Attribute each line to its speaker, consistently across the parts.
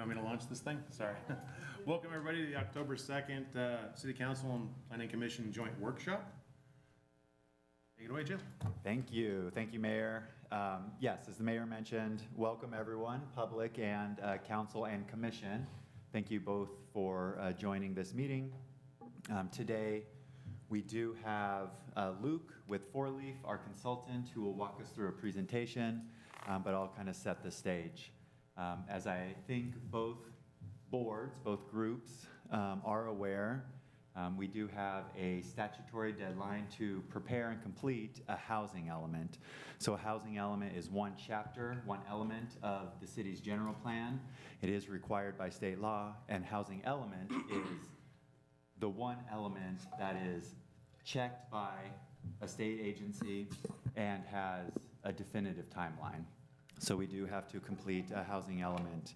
Speaker 1: want me to launch this thing? Sorry. Welcome everybody to the October 2nd City Council and Planning Commission Joint Workshop. Take it away, Jim.
Speaker 2: Thank you. Thank you, Mayor. Yes, as the Mayor mentioned, welcome everyone, public and Council and Commission. Thank you both for joining this meeting. Today, we do have Luke with Four Leaf, our consultant, who will walk us through a presentation, but I'll kind of set the stage. As I think both boards, both groups are aware, we do have a statutory deadline to prepare and complete a housing element. So a housing element is one chapter, one element of the city's general plan. It is required by state law, and housing element is the one element that is checked by a state agency and has a definitive timeline. So we do have to complete a housing element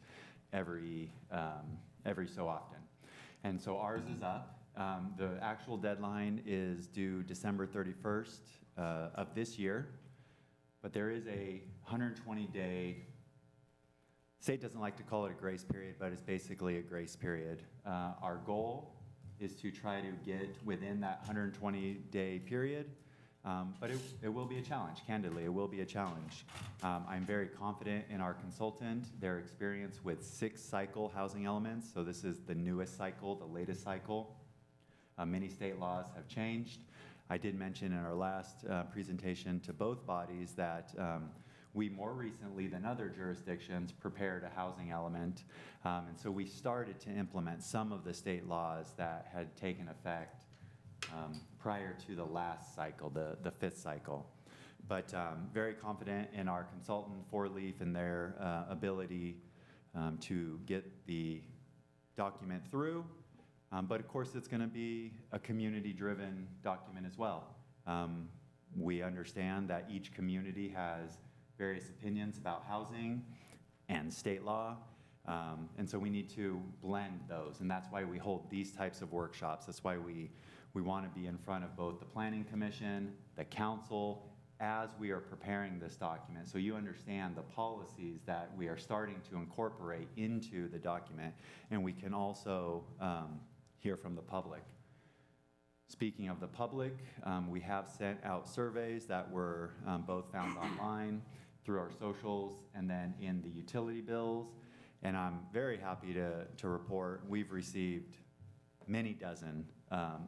Speaker 2: every so often. And so ours is up. The actual deadline is due December 31st of this year, but there is a 120-day, state doesn't like to call it a grace period, but it's basically a grace period. Our goal is to try to get within that 120-day period, but it will be a challenge, candidly, it will be a challenge. I'm very confident in our consultant, their experience with 6-cycle housing elements, so this is the newest cycle, the latest cycle. Many state laws have changed. I did mention in our last presentation to both bodies that we more recently than other jurisdictions prepared a housing element, and so we started to implement some of the state laws that had taken effect prior to the last cycle, the 5th cycle. But very confident in our consultant, Four Leaf, and their ability to get the document through. But of course, it's going to be a community-driven document as well. We understand that each community has various opinions about housing and state law, and so we need to blend those, and that's why we hold these types of workshops. That's why we want to be in front of both the Planning Commission, the Council, as we are preparing this document, so you understand the policies that we are starting to incorporate into the document, and we can also hear from the public. Speaking of the public, we have sent out surveys that were both found online through our socials and then in the utility bills. And I'm very happy to report we've received many dozen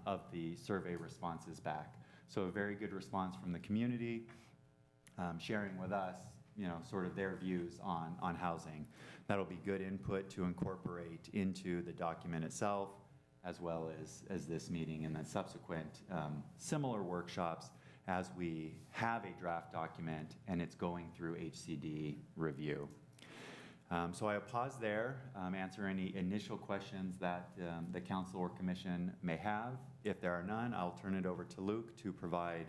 Speaker 2: of the survey responses back. So a very good response from the community, sharing with us, sort of their views on housing. That'll be good input to incorporate into the document itself, as well as this meeting and then subsequent similar workshops as we have a draft document and it's going through HCD review. So I'll pause there, answer any initial questions that the Council or Commission may have. If there are none, I'll turn it over to Luke to provide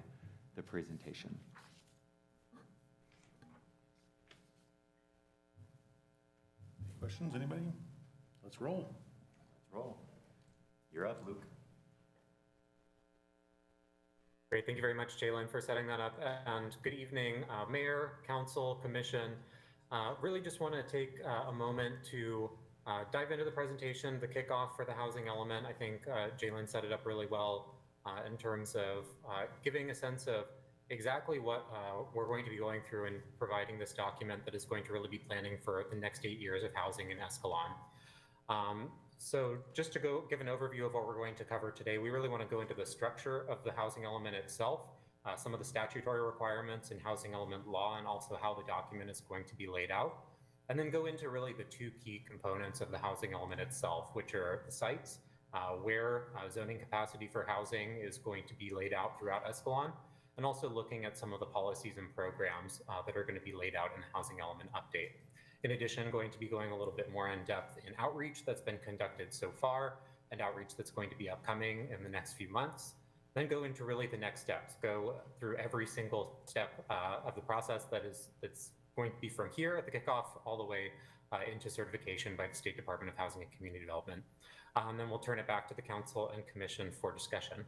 Speaker 2: the presentation.
Speaker 1: Any questions, anybody? Let's roll.
Speaker 2: Let's roll. You're up, Luke.
Speaker 3: Great, thank you very much, Jalen, for setting that up. And good evening, Mayor, Council, Commission. Really just want to take a moment to dive into the presentation, the kickoff for the housing element. I think Jalen set it up really well in terms of giving a sense of exactly what we're going to be going through in providing this document that is going to really be planning for the next 8 years of housing in Escalon. So just to give an overview of what we're going to cover today, we really want to go into the structure of the housing element itself, some of the statutory requirements in housing element law, and also how the document is going to be laid out. And then go into really the 2 key components of the housing element itself, which are the sites, where zoning capacity for housing is going to be laid out throughout Escalon, and also looking at some of the policies and programs that are going to be laid out in the housing element update. In addition, going to be going a little bit more in depth in outreach that's been conducted so far and outreach that's going to be upcoming in the next few months. Then go into really the next steps, go through every single step of the process that's going to be from here at the kickoff all the way into certification by the State Department of Housing and Community Development. And then we'll turn it back to the Council and Commission for discussion.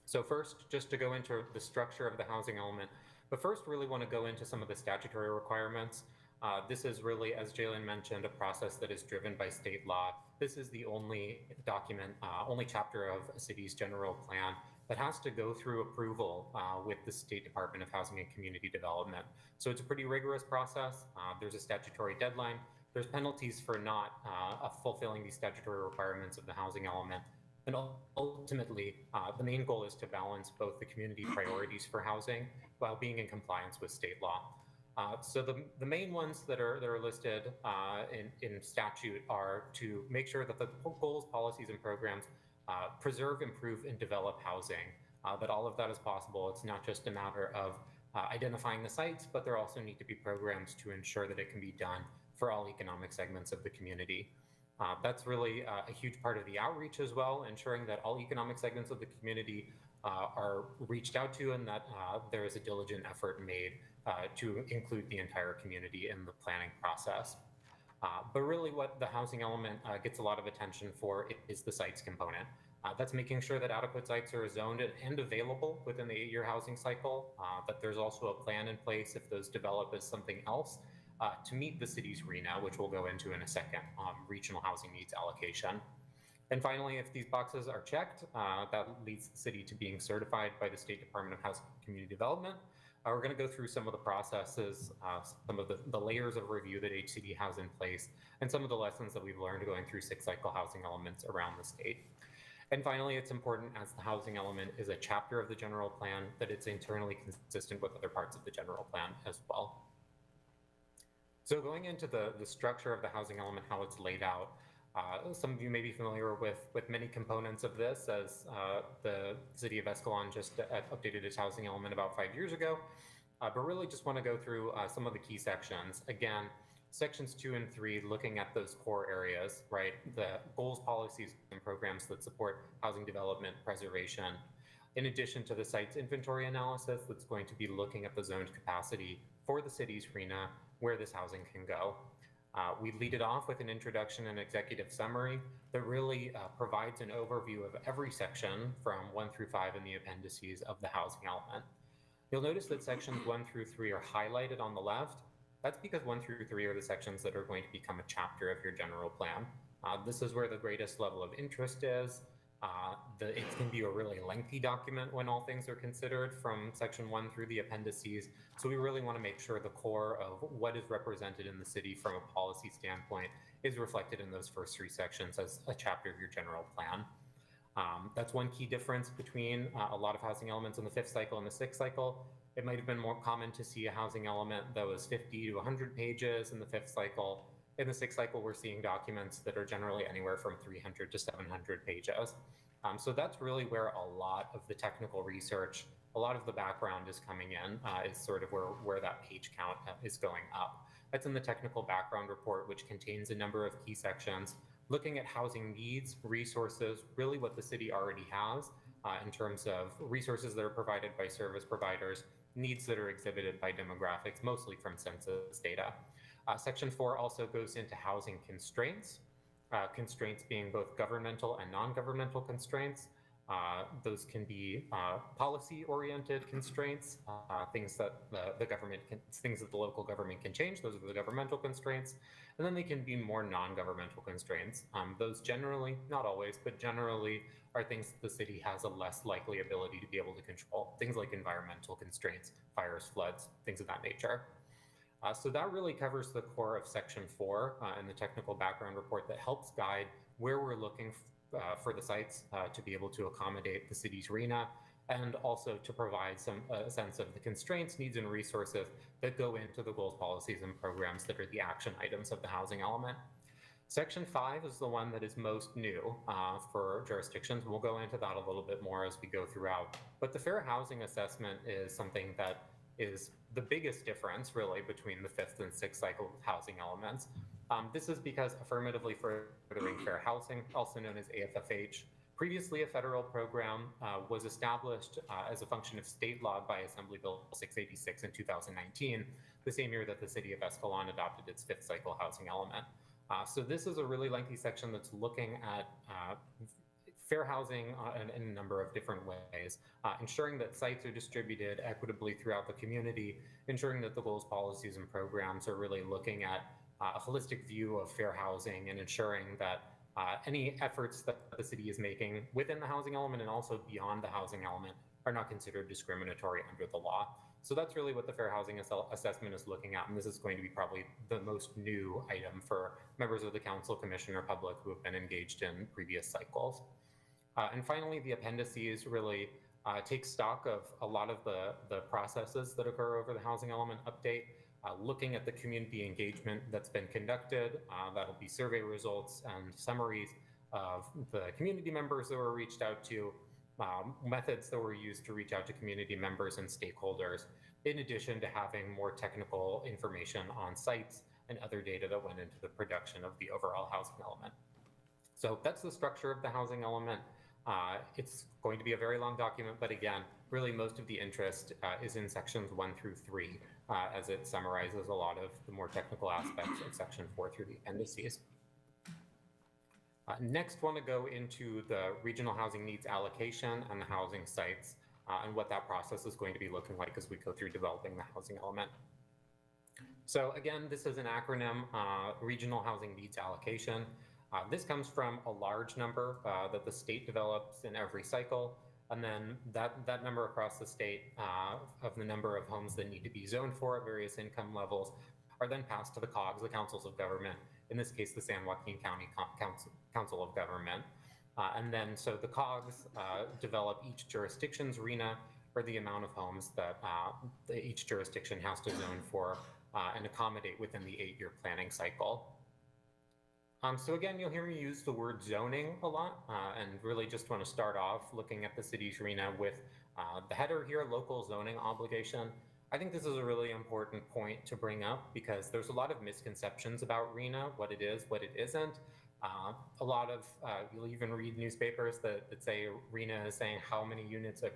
Speaker 3: So first, just to go into the structure of the housing element, but first really want to go into some of the statutory requirements. This is really, as Jalen mentioned, a process that is driven by state law. This is the only document, only chapter of a city's general plan that has to go through approval with the State Department of Housing and Community Development. So it's a pretty rigorous process. There's a statutory deadline. There's penalties for not fulfilling the statutory requirements of the housing element. And ultimately, the main goal is to balance both the community priorities for housing while being in compliance with state law. So the main ones that are listed in statute are to make sure that the goals, policies, and programs preserve, improve, and develop housing, that all of that is possible. It's not just a matter of identifying the sites, but there also need to be programs to ensure that it can be done for all economic segments of the community. That's really a huge part of the outreach as well, ensuring that all economic segments of the community are reached out to, and that there is a diligent effort made to include the entire community in the planning process. But really what the housing element gets a lot of attention for is the sites component. That's making sure that adequate sites are zoned and available within the 8-year housing cycle, that there's also a plan in place if those develop as something else to meet the city's RHNA, which we'll go into in a second, regional housing needs allocation. And finally, if these boxes are checked, that leads the city to being certified by the State Department of Housing and Community Development. We're going to go through some of the processes, some of the layers of review that HCD has in place, and some of the lessons that we've learned going through 6-cycle housing elements around the state. And finally, it's important, as the housing element is a chapter of the general plan, that it's internally consistent with other parts of the general plan as well. So going into the structure of the housing element, how it's laid out, some of you may be familiar with many components of this, as the city of Escalon just updated its housing element about 5 years ago, but really just want to go through some of the key sections. Again, sections 2 and 3, looking at those core areas, right? The goals, policies, and programs that support housing development, preservation, in addition to the site's inventory analysis that's going to be looking at the zoned capacity for the city's RHNA, where this housing can go. We lead it off with an introduction and executive summary that really provides an overview of every section from 1 through 5 in the appendices of the housing element. You'll notice that sections 1 through 3 are highlighted on the left. That's because 1 through 3 are the sections that are going to become a chapter of your general plan. This is where the greatest level of interest is. It can be a really lengthy document when all things are considered from section 1 through the appendices. So we really want to make sure the core of what is represented in the city from a policy standpoint is reflected in those first 3 sections as a chapter of your general plan. That's one key difference between a lot of housing elements in the 5th cycle and the 6th cycle. It might have been more common to see a housing element that was 50 to 100 pages in the 5th cycle. In the 6th cycle, we're seeing documents that are generally anywhere from 300 to 700 pages. So that's really where a lot of the technical research, a lot of the background is coming in, is sort of where that page count is going up. That's in the technical background report, which contains a number of key sections, looking at housing needs, resources, really what the city already has in terms of resources that are provided by service providers, needs that are exhibited by demographics, mostly from census data. Section 4 also goes into housing constraints, constraints being both governmental and non-governmental constraints. Those can be policy-oriented constraints, things that things that the local government can change. Those are the governmental constraints, and then they can be more non-governmental constraints. Those generally, not always, but generally, are things that the city has a less likely ability to be able to control. Things like environmental constraints, fires, floods, things of that nature. So that really covers the core of Section 4 in the technical background report that helps guide where we're looking for the sites to be able to accommodate the city's RHNA, and also to provide some sense of the constraints, needs, and resources that go into the goals, policies, and programs that are the action items of the housing element. Section 5 is the one that is most new for jurisdictions. We'll go into that a little bit more as we go throughout. But the fair housing assessment is something that is the biggest difference, really, between the 5th and 6th cycle housing elements. This is because affirmatively furthering fair housing, also known as AFFH, previously a federal program, was established as a function of state law by Assembly Bill 686 in 2019, the same year that the city of Escalon adopted its 5th cycle housing element. So this is a really lengthy section that's looking at fair housing in a number of different ways, ensuring that sites are distributed equitably throughout the community, ensuring that the goals, policies, and programs are really looking at a holistic view of fair housing and ensuring that any efforts that the city is making within the housing element and also beyond the housing element are not considered discriminatory under the law. So that's really what the Fair Housing Assessment is looking at, and this is going to be probably the most new item for members of the Council, Commission, or public who have been engaged in previous cycles. And finally, the appendices really take stock of a lot of the processes that occur over the housing element update, looking at the community engagement that's been conducted. That'll be survey results and summaries of the community members that were reached out to, methods that were used to reach out to community members and stakeholders, in addition to having more technical information on sites and other data that went into the production of the overall housing element. So that's the structure of the housing element. It's going to be a very long document, but again, really most of the interest is in sections 1 through 3, as it summarizes a lot of the more technical aspects of section 4 through the appendices. Next, want to go into the regional housing needs allocation and the housing sites and what that process is going to be looking like as we go through developing the housing element. So again, this is an acronym, regional housing needs allocation. This comes from a large number that the state develops in every cycle. And then that number across the state of the number of homes that need to be zoned for at various income levels are then passed to the COGs, the councils of government, in this case, the San Joaquin County Council of Government. And then so the COGs develop each jurisdiction's RENA, or the amount of homes that each jurisdiction has to zone for and accommodate within the 8-year planning cycle. So again, you'll hear me use the word zoning a lot, and really just want to start off looking at the city's RENA with the header here, local zoning obligation. I think this is a really important point to bring up because there's a lot of misconceptions about RENA, what it is, what it isn't. A lot of, you'll even read newspapers that say RENA is saying how many units a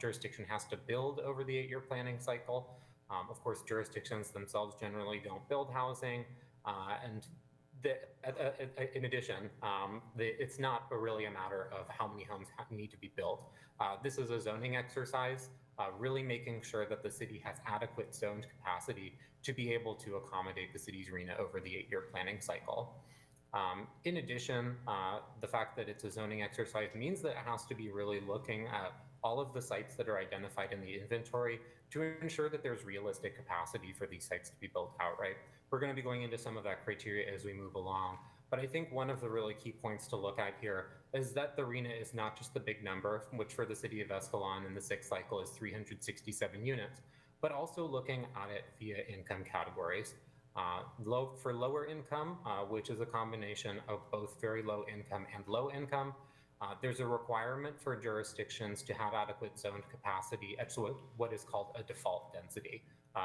Speaker 3: jurisdiction has to build over the 8-year planning cycle. Of course, jurisdictions themselves generally don't build housing, and in addition, it's not really a matter of how many homes need to be built. This is a zoning exercise, really making sure that the city has adequate zoned capacity to be able to accommodate the city's RENA over the 8-year planning cycle. In addition, the fact that it's a zoning exercise means that it has to be really looking at all of the sites that are identified in the inventory to ensure that there's realistic capacity for these sites to be built outright. We're going to be going into some of that criteria as we move along, but I think one of the really key points to look at here is that the RENA is not just the big number, which for the city of Escalon in the 6th cycle is 367 units, but also looking at it via income categories. For lower income, which is a combination of both very low income and low income, there's a requirement for jurisdictions to have adequate zoned capacity at what is called a default density.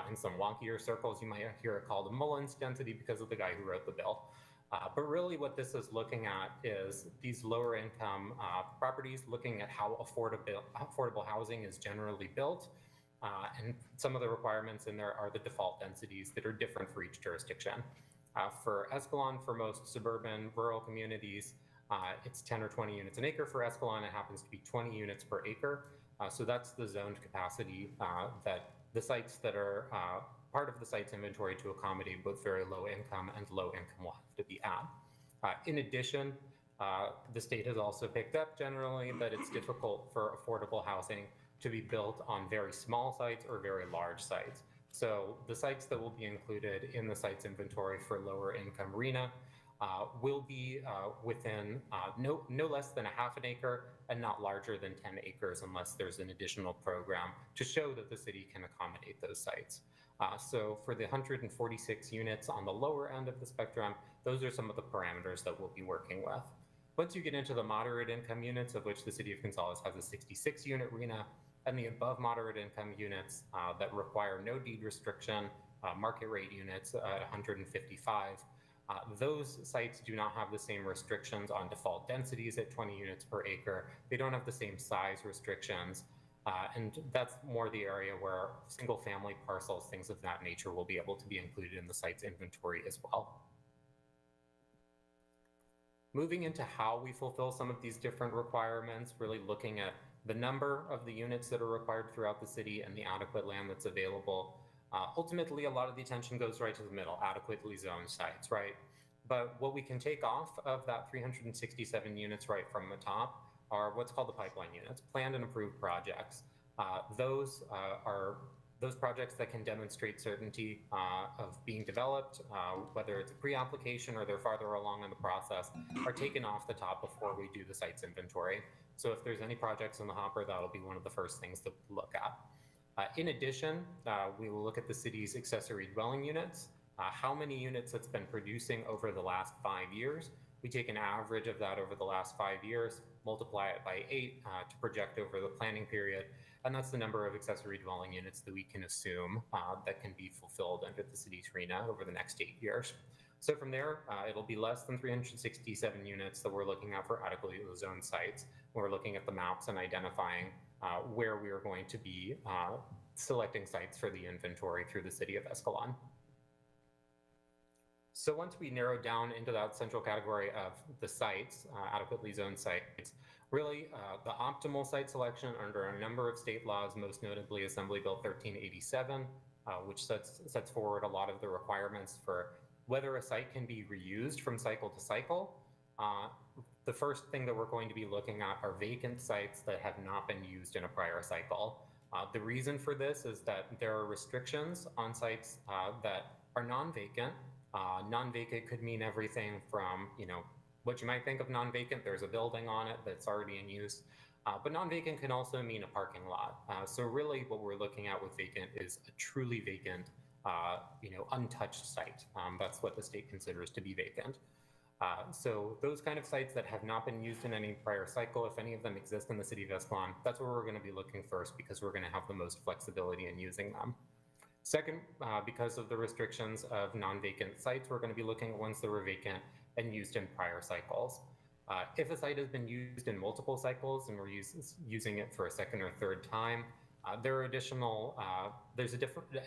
Speaker 3: In some wonkier circles, you might hear it called a Mullins density because of the guy who wrote the bill. But really what this is looking at is these lower income properties, looking at how affordable housing is generally built. And some of the requirements in there are the default densities that are different for each jurisdiction. For Escalon, for most suburban rural communities, it's 10 or 20 units an acre. For Escalon, it happens to be 20 units per acre. So that's the zoned capacity that the sites that are part of the site's inventory to accommodate both very low income and low income will have to be at. In addition, the state has also picked up generally that it's difficult for affordable housing to be built on very small sites or very large sites. So the sites that will be included in the site's inventory for lower income RENA will be within no less than a half an acre and not larger than 10 acres unless there's an additional program to show that the city can accommodate those sites. So for the 146 units on the lower end of the spectrum, those are some of the parameters that we'll be working with. Once you get into the moderate income units, of which the city of Gonzales has a 66 unit RENA, and the above moderate income units that require no deed restriction, market rate units at 155, those sites do not have the same restrictions on default densities at 20 units per acre. They don't have the same size restrictions. And that's more the area where single family parcels, things of that nature will be able to be included in the site's inventory as well. moving into how we fulfill some of these different requirements, really looking at the number of the units that are required throughout the city and the adequate land that's available. Ultimately, a lot of the attention goes right to the middle, adequately zoned sites, right? But what we can take off of that 367 units right from the top are what's called the pipeline units, planned and approved projects. Those are those projects that can demonstrate certainty of being developed, whether it's a pre-application or they're farther along in the process, are taken off the top before we do the site's inventory. So if there's any projects in the hopper, that'll be one of the first things to look at. In addition, we will look at the city's accessory dwelling units, how many units it's been producing over the last 5 years. We take an average of that over the last 5 years, multiply it by 8 to project over the planning period, and that's the number of accessory dwelling units that we can assume that can be fulfilled under the city's RHNA over the next 8 years. So from there, it'll be less than 367 units that we're looking at for adequately zoned sites. We're looking at the maps and identifying where we are going to be selecting sites for the inventory through the city of Escalon. So once we narrow down into that central category of the sites, adequately zoned sites, really the optimal site selection under a number of state laws, most notably Assembly Bill 1387, which sets forward a lot of the requirements for whether a site can be reused from cycle to cycle. The first thing that we're going to be looking at are vacant sites that have not been used in a prior cycle. The reason for this is that there are restrictions on sites that are non-vacant. Non-vacant could mean everything from, what you might think of non-vacant. There's a building on it that's already in use, but non-vacant can also mean a parking lot. So really what we're looking at with vacant is a truly vacant, untouched site. That's what the state considers to be vacant. So those kind of sites that have not been used in any prior cycle, if any of them exist in the city of Escalon, that's where we're going to be looking first because we're going to have the most flexibility in using them. Second, because of the restrictions of non-vacant sites, we're going to be looking at ones that were vacant and used in prior cycles. If a site has been used in multiple cycles and we're using it for a second or third time, there's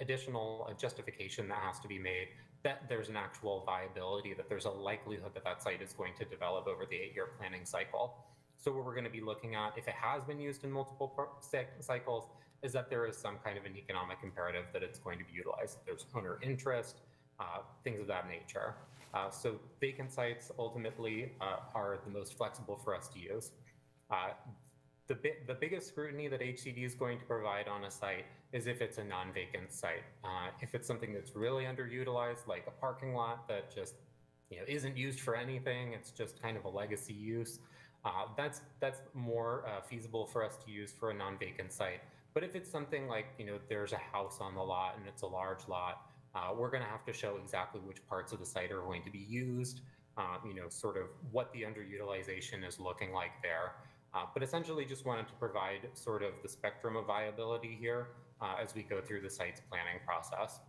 Speaker 3: additional justification that has to be made that there's an actual viability, that there's a likelihood that that site is going to develop over the 8-year planning cycle. So what we're going to be looking at, if it has been used in multiple cycles, is that there is some kind of an economic imperative that it's going to be utilized. There's owner interest, things of that nature. So vacant sites ultimately are the most flexible for us to use. The biggest scrutiny that HCD is going to provide on a site is if it's a non-vacant site. If it's something that's really underutilized, like a parking lot that just isn't used for anything, it's just kind of a legacy use, that's more feasible for us to use for a non-vacant site. But if it's something like, there's a house on the lot and it's a large lot, we're going to have to show exactly which parts of the site are going to be used, sort of what the underutilization is looking like there. But essentially just wanted to provide sort of the spectrum of viability here as we go through the site's planning process.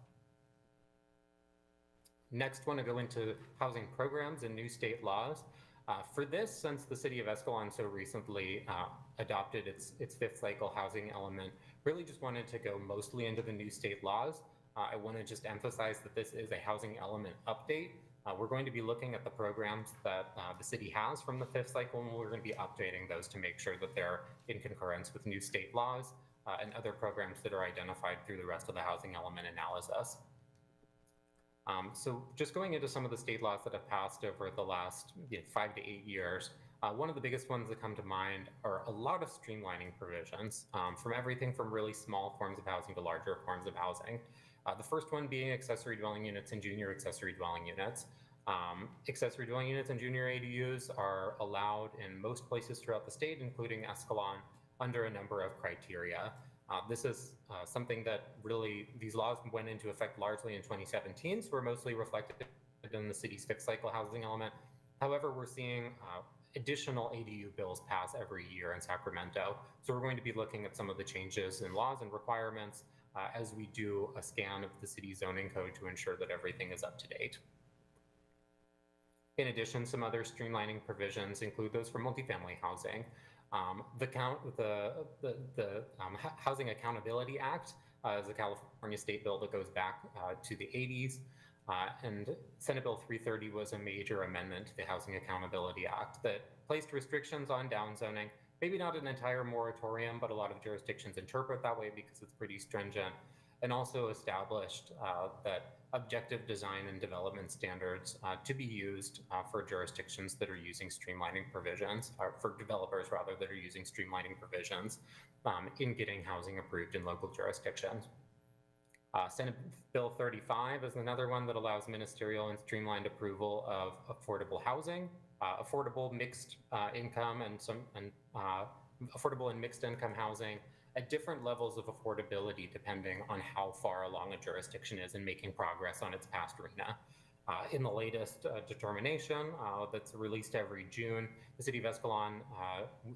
Speaker 3: Next, want to go into housing programs and new state laws. For this, since the city of Escalon so recently adopted its fifth cycle housing element, really just wanted to go mostly into the new state laws. I want to just emphasize that this is a housing element update. We're going to be looking at the programs that the city has from the fifth cycle, and we're going to be updating those to make sure that they're in concurrence with new state laws and other programs that are identified through the rest of the housing element analysis. So just going into some of the state laws that have passed over the last 5 to 8 years, one of the biggest ones that come to mind are a lot of streamlining provisions, from everything from really small forms of housing to larger forms of housing. The first one being accessory dwelling units and junior accessory dwelling units. Accessory dwelling units and junior ADUs are allowed in most places throughout the state, including Escalon, under a number of criteria. This is something that really, these laws went into effect largely in 2017, so we're mostly reflected in the city's fifth cycle housing element. However, we're seeing additional ADU bills pass every year in Sacramento. So we're going to be looking at some of the changes in laws and requirements as we do a scan of the city zoning code to ensure that everything is up to date. In addition, some other streamlining provisions include those for multifamily housing. The Housing Accountability Act is a California state bill that goes back to the 80s. And Senate Bill 330 was a major amendment to the Housing Accountability Act that placed restrictions on downzoning, maybe not an entire moratorium, but a lot of jurisdictions interpret that way because it's pretty stringent, and also established that objective design and development standards to be used for jurisdictions that are using streamlining provisions, or for developers rather, that are using streamlining provisions in getting housing approved in local jurisdictions. Senate Bill 35 is another one that allows ministerial and streamlined approval of affordable housing, affordable mixed income affordable and mixed income housing at different levels of affordability depending on how far along a jurisdiction is in making progress on its past RHNA. In the latest determination that's released every June, the city of Escalon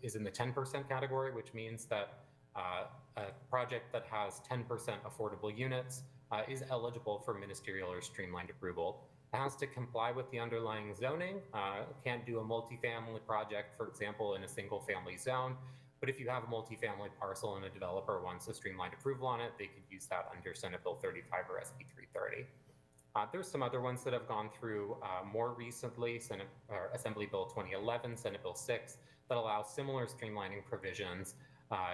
Speaker 3: is in the 10% category, which means that a project that has 10% affordable units is eligible for ministerial or streamlined approval. It has to comply with the underlying zoning. Can't do a multifamily project, for example, in a single family zone. But if you have a multifamily parcel and a developer wants a streamlined approval on it, they could use that under Senate Bill 35 or SB 330. There's some other ones that have gone through more recently, Assembly Bill 2011, Senate Bill 6, that allow similar streamlining provisions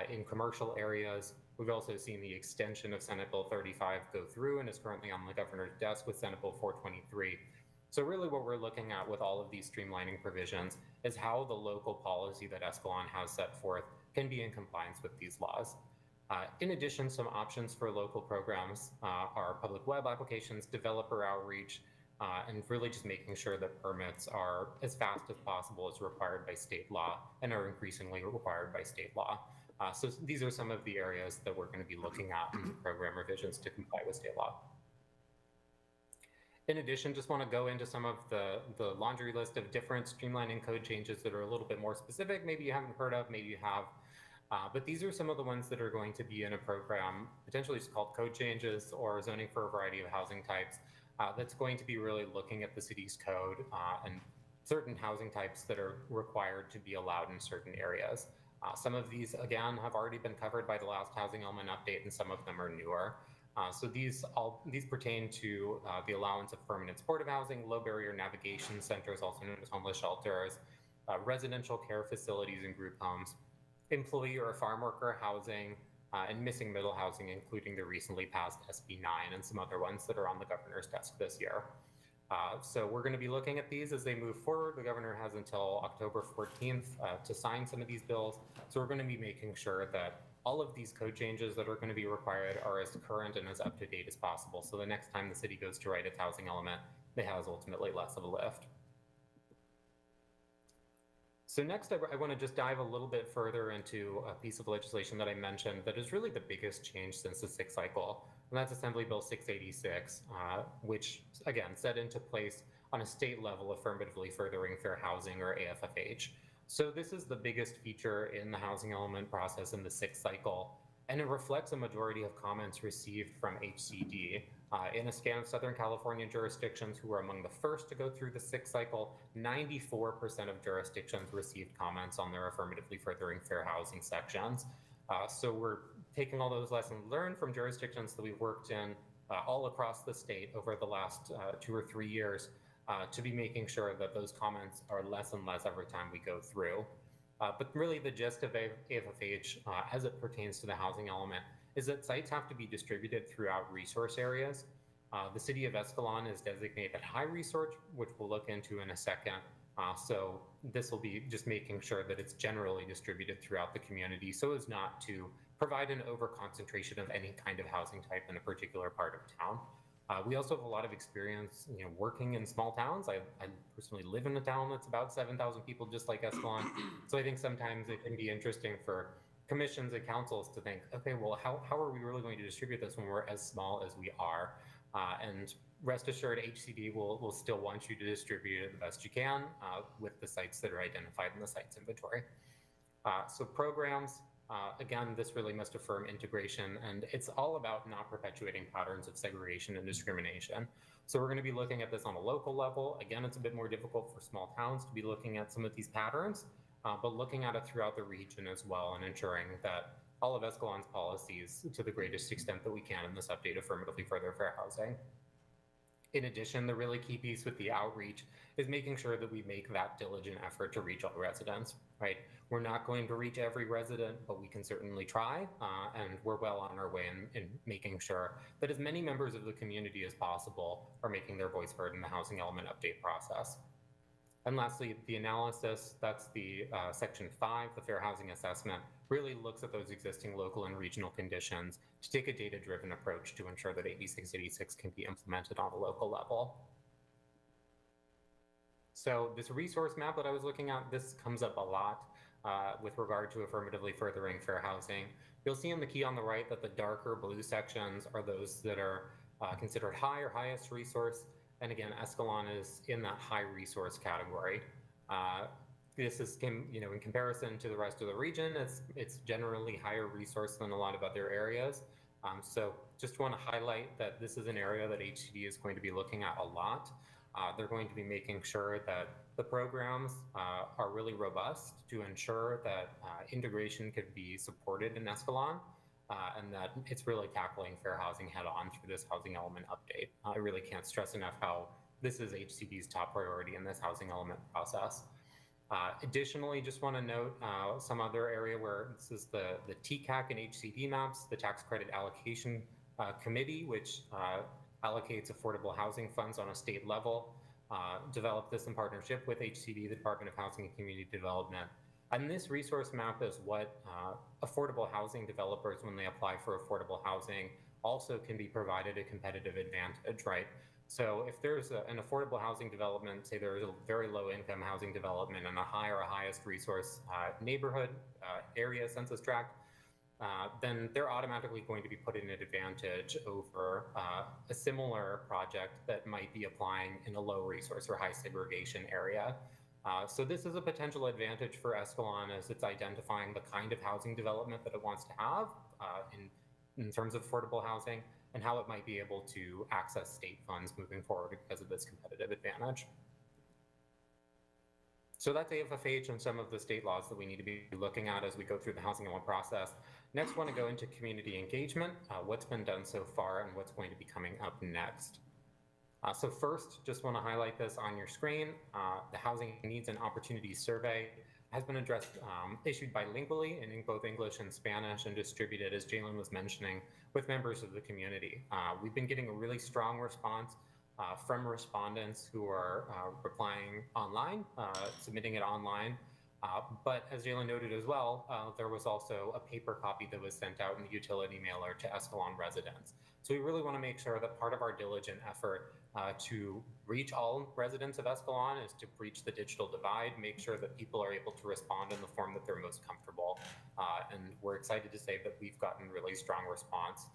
Speaker 3: in commercial areas. We've also seen the extension of Senate Bill 35 go through and is currently on the governor's desk with Senate Bill 423. So really what we're looking at with all of these streamlining provisions is how the local policy that Escalon has set forth can be in compliance with these laws. In addition, some options for local programs are public web applications, developer outreach, and really just making sure that permits are as fast as possible as required by state law and are increasingly required by state law. So these are some of the areas that we're going to be looking at in program revisions to comply with state law. In addition, just want to go into some of the laundry list of different streamlining code changes that are a little bit more specific. Maybe you haven't heard of, maybe you have. But these are some of the ones that are going to be in a program, potentially just called code changes or zoning for a variety of housing types. That's going to be really looking at the city's code and certain housing types that are required to be allowed in certain areas. Some of these, again, have already been covered by the last housing element update, and some of them are newer. So these pertain to the allowance of permanent supportive housing, low barrier navigation centers, also known as homeless shelters, residential care facilities and group homes, employee or farm worker housing, and missing middle housing, including the recently passed SB 9 and some other ones that are on the governor's desk this year. So we're going to be looking at these as they move forward. The governor has until October 14th to sign some of these bills. So we're going to be making sure that all of these code changes that are going to be required are as current and as up to date as possible. So the next time the city goes to write its housing element, it has ultimately less of a lift. So next, I want to just dive a little bit further into a piece of legislation that I mentioned that is really the biggest change since the sixth cycle, and that's Assembly Bill 686, which, again, set into place on a state level affirmatively furthering fair housing, or AFFH. So this is the biggest feature in the housing element process in the sixth cycle, and it reflects a majority of comments received from HCD. In a scan of Southern California jurisdictions who were among the first to go through the sixth cycle, 94% of jurisdictions received comments on their affirmatively furthering fair housing sections. So we're taking all those lessons learned from jurisdictions that we've worked in all across the state over the last 2 or 3 years to be making sure that those comments are less and less every time we go through. But really the gist of AFFH as it pertains to the housing element is that sites have to be distributed throughout resource areas. The city of Escalon is designated high resource, which we'll look into in a second. So this will be just making sure that it's generally distributed throughout the community so as not to provide an over-concentration of any kind of housing type in a particular part of town. We also have a lot of experience, working in small towns. I personally live in a town that's about 7,000 people, just like Escalon. So I think sometimes it can be interesting for commissions and councils to think, okay, well, how are we really going to distribute this when we're as small as we are? And rest assured, HCD will still want you to distribute it the best you can with the sites that are identified in the sites inventory. So programs, again, this really must affirm integration, and it's all about not perpetuating patterns of segregation and discrimination. So we're going to be looking at this on a local level. Again, it's a bit more difficult for small towns to be looking at some of these patterns, but looking at it throughout the region as well and ensuring that all of Escalon's policies, to the greatest extent that we can in this update, affirmatively further fair housing. In addition, the really key piece with the outreach is making sure that we make that diligent effort to reach all residents, right? We're not going to reach every resident, but we can certainly try, and we're well on our way in making sure that as many members of the community as possible are making their voice heard in the housing element update process. And lastly, the analysis, that's the section 5, the fair housing assessment, really looks at those existing local and regional conditions to take a data-driven approach to ensure that AB 686 can be implemented on a local level. So this resource map that I was looking at, this comes up a lot with regard to affirmatively furthering fair housing. You'll see in the key on the right that the darker blue sections are those that are considered high or highest resource. And again, Escalon is in that high resource category. This is, in comparison to the rest of the region, it's generally higher resource than a lot of other areas. So just want to highlight that this is an area that HCD is going to be looking at a lot. They're going to be making sure that the programs are really robust to ensure that integration could be supported in Escalon. And that it's really tackling fair housing head on through this housing element update. I really can't stress enough how this is HCD's top priority in this housing element process. Additionally, just want to note some other area where this is the TCAC and HCD maps, the Tax Credit Allocation Committee, which allocates affordable housing funds on a state level, developed this in partnership with HCD, the Department of Housing and Community Development. And this resource map is what affordable housing developers, when they apply for affordable housing, also can be provided a competitive advantage, right? So if there's an affordable housing development, say there's a very low income housing development in a high or a highest resource neighborhood area census tract, then they're automatically going to be put in an advantage over a similar project that might be applying in a low resource or high segregation area. So this is a potential advantage for Escalon as it's identifying the kind of housing development that it wants to have in terms of affordable housing and how it might be able to access state funds moving forward because of this competitive advantage. So that's AFFH and some of the state laws that we need to be looking at as we go through the housing element process. Next, want to go into community engagement, what's been done so far and what's going to be coming up next. So first, just want to highlight this on your screen. The Housing Needs and Opportunities Survey has been issued bilingually in both English and Spanish and distributed, as Jalen was mentioning, with members of the community. We've been getting a really strong response from respondents who are replying online, submitting it online. But as Jalen noted as well, there was also a paper copy that was sent out in the utility mailer to Escalon residents. So we really want to make sure that part of our diligent effort to reach all residents of Escalon is to breach the digital divide, make sure that people are able to respond in the form that they're most comfortable. And we're excited to say that we've gotten really strong response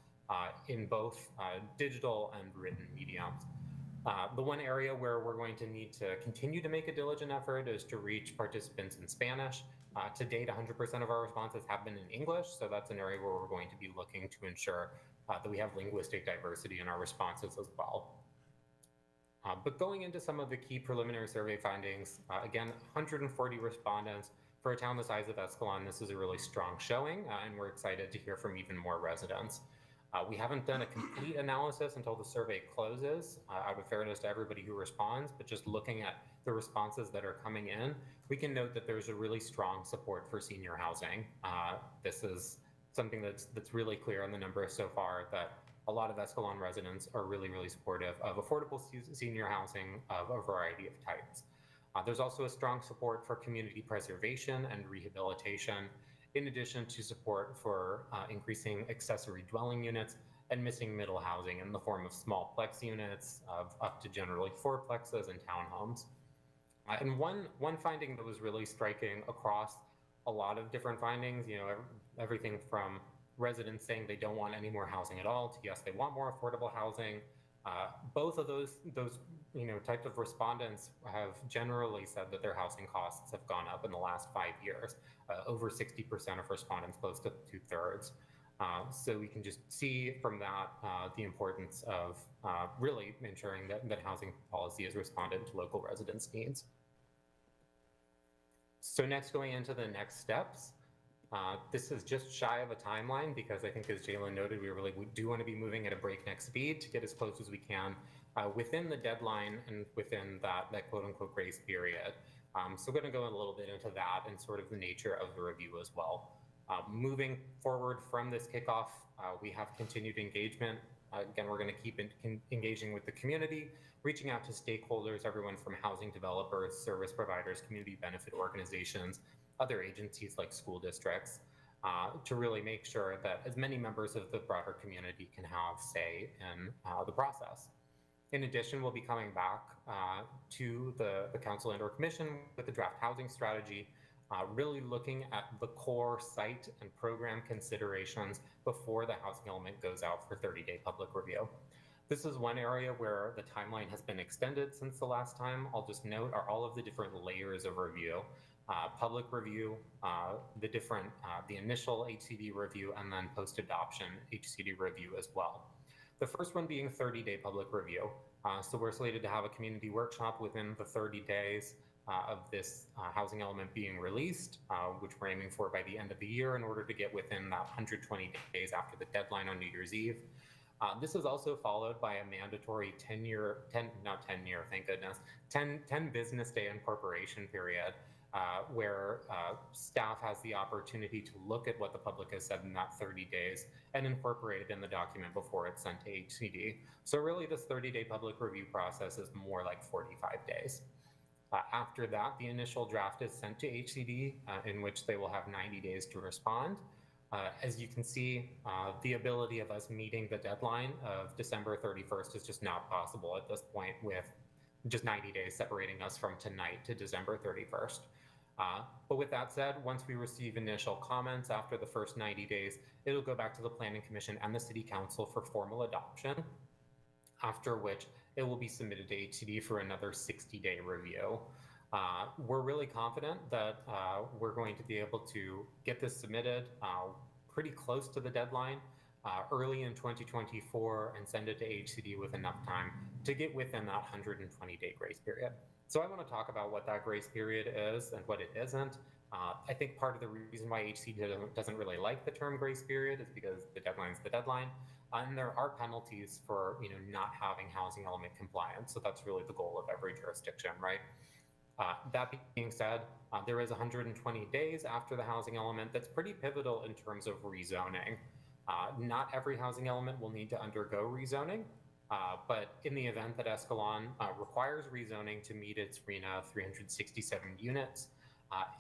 Speaker 3: in both digital and written mediums. The one area where we're going to need to continue to make a diligent effort is to reach participants in Spanish. To date, 100% of our responses have been in English, so that's an area where we're going to be looking to ensure that we have linguistic diversity in our responses as well. But going into some of the key preliminary survey findings, again, 140 respondents. For a town the size of Escalon, this is a really strong showing, and we're excited to hear from even more residents. We haven't done a complete analysis until the survey closes, out of fairness to everybody who responds, but just looking at the responses that are coming in, we can note that there's a really strong support for senior housing. This is something that's really clear on the numbers so far, that a lot of Escalon residents are really, really supportive of affordable senior housing of a variety of types. There's also a strong support for community preservation and rehabilitation, in addition to support for increasing accessory dwelling units and missing middle housing in the form of small plex units of up to generally 4 plexes and townhomes. And one finding that was really striking across a lot of different findings, everything from residents saying they don't want any more housing at all to yes, they want more affordable housing. Both of those types of respondents have generally said that their housing costs have gone up in the last 5 years. Over 60% of respondents, close to 2/3. So we can just see from that the importance of really ensuring that housing policy is responded to local residents' needs. So next, going into the next steps. This is just shy of a timeline because I think, as Jalen noted, we really do want to be moving at a breakneck speed to get as close as we can within the deadline and within that quote unquote grace period. So we're going to go a little bit into that and sort of the nature of the review as well. Moving forward from this kickoff, we have continued engagement. Again, we're going to keep engaging with the community, reaching out to stakeholders, everyone from housing developers, service providers, community benefit organizations, other agencies like school districts, to really make sure that as many members of the broader community can have say in the process. In addition, we'll be coming back to the council and or commission with the draft housing strategy, really looking at the core site and program considerations before the housing element goes out for 30-day public review. This is one area where the timeline has been extended since the last time. I'll just note are all of the different layers of review, public review, the initial HCD review, and then post-adoption HCD review as well. The first one being 30-day public review. So we're slated to have a community workshop within the 30 days of this housing element being released, which we're aiming for by the end of the year in order to get within that 120 days after the deadline on New Year's Eve. This is also followed by a mandatory 10 business day incorporation period, where staff has the opportunity to look at what the public has said in that 30 days and incorporate it in the document before it's sent to HCD. So really this 30-day public review process is more like 45 days. After that, the initial draft is sent to HCD, in which they will have 90 days to respond. As you can see, the ability of us meeting the deadline of December 31st is just not possible at this point, with just 90 days separating us from tonight to December 31st. But with that said, once we receive initial comments after the first 90 days, it'll go back to the Planning Commission and the City Council for formal adoption, after which it will be submitted to HCD for another 60-day review. We're really confident that we're going to be able to get this submitted pretty close to the deadline early in 2024 and send it to HCD with enough time to get within that 120-day grace period. So I want to talk about what that grace period is and what it isn't. I think part of the reason why HCD doesn't really like the term grace period is because the deadline's the deadline. And there are penalties for not having housing element compliance. So that's really the goal of every jurisdiction, right? That being said, there is 120 days after the housing element that's pretty pivotal in terms of rezoning. Not every housing element will need to undergo rezoning, but in the event that Escalon requires rezoning to meet its RENA 367 units,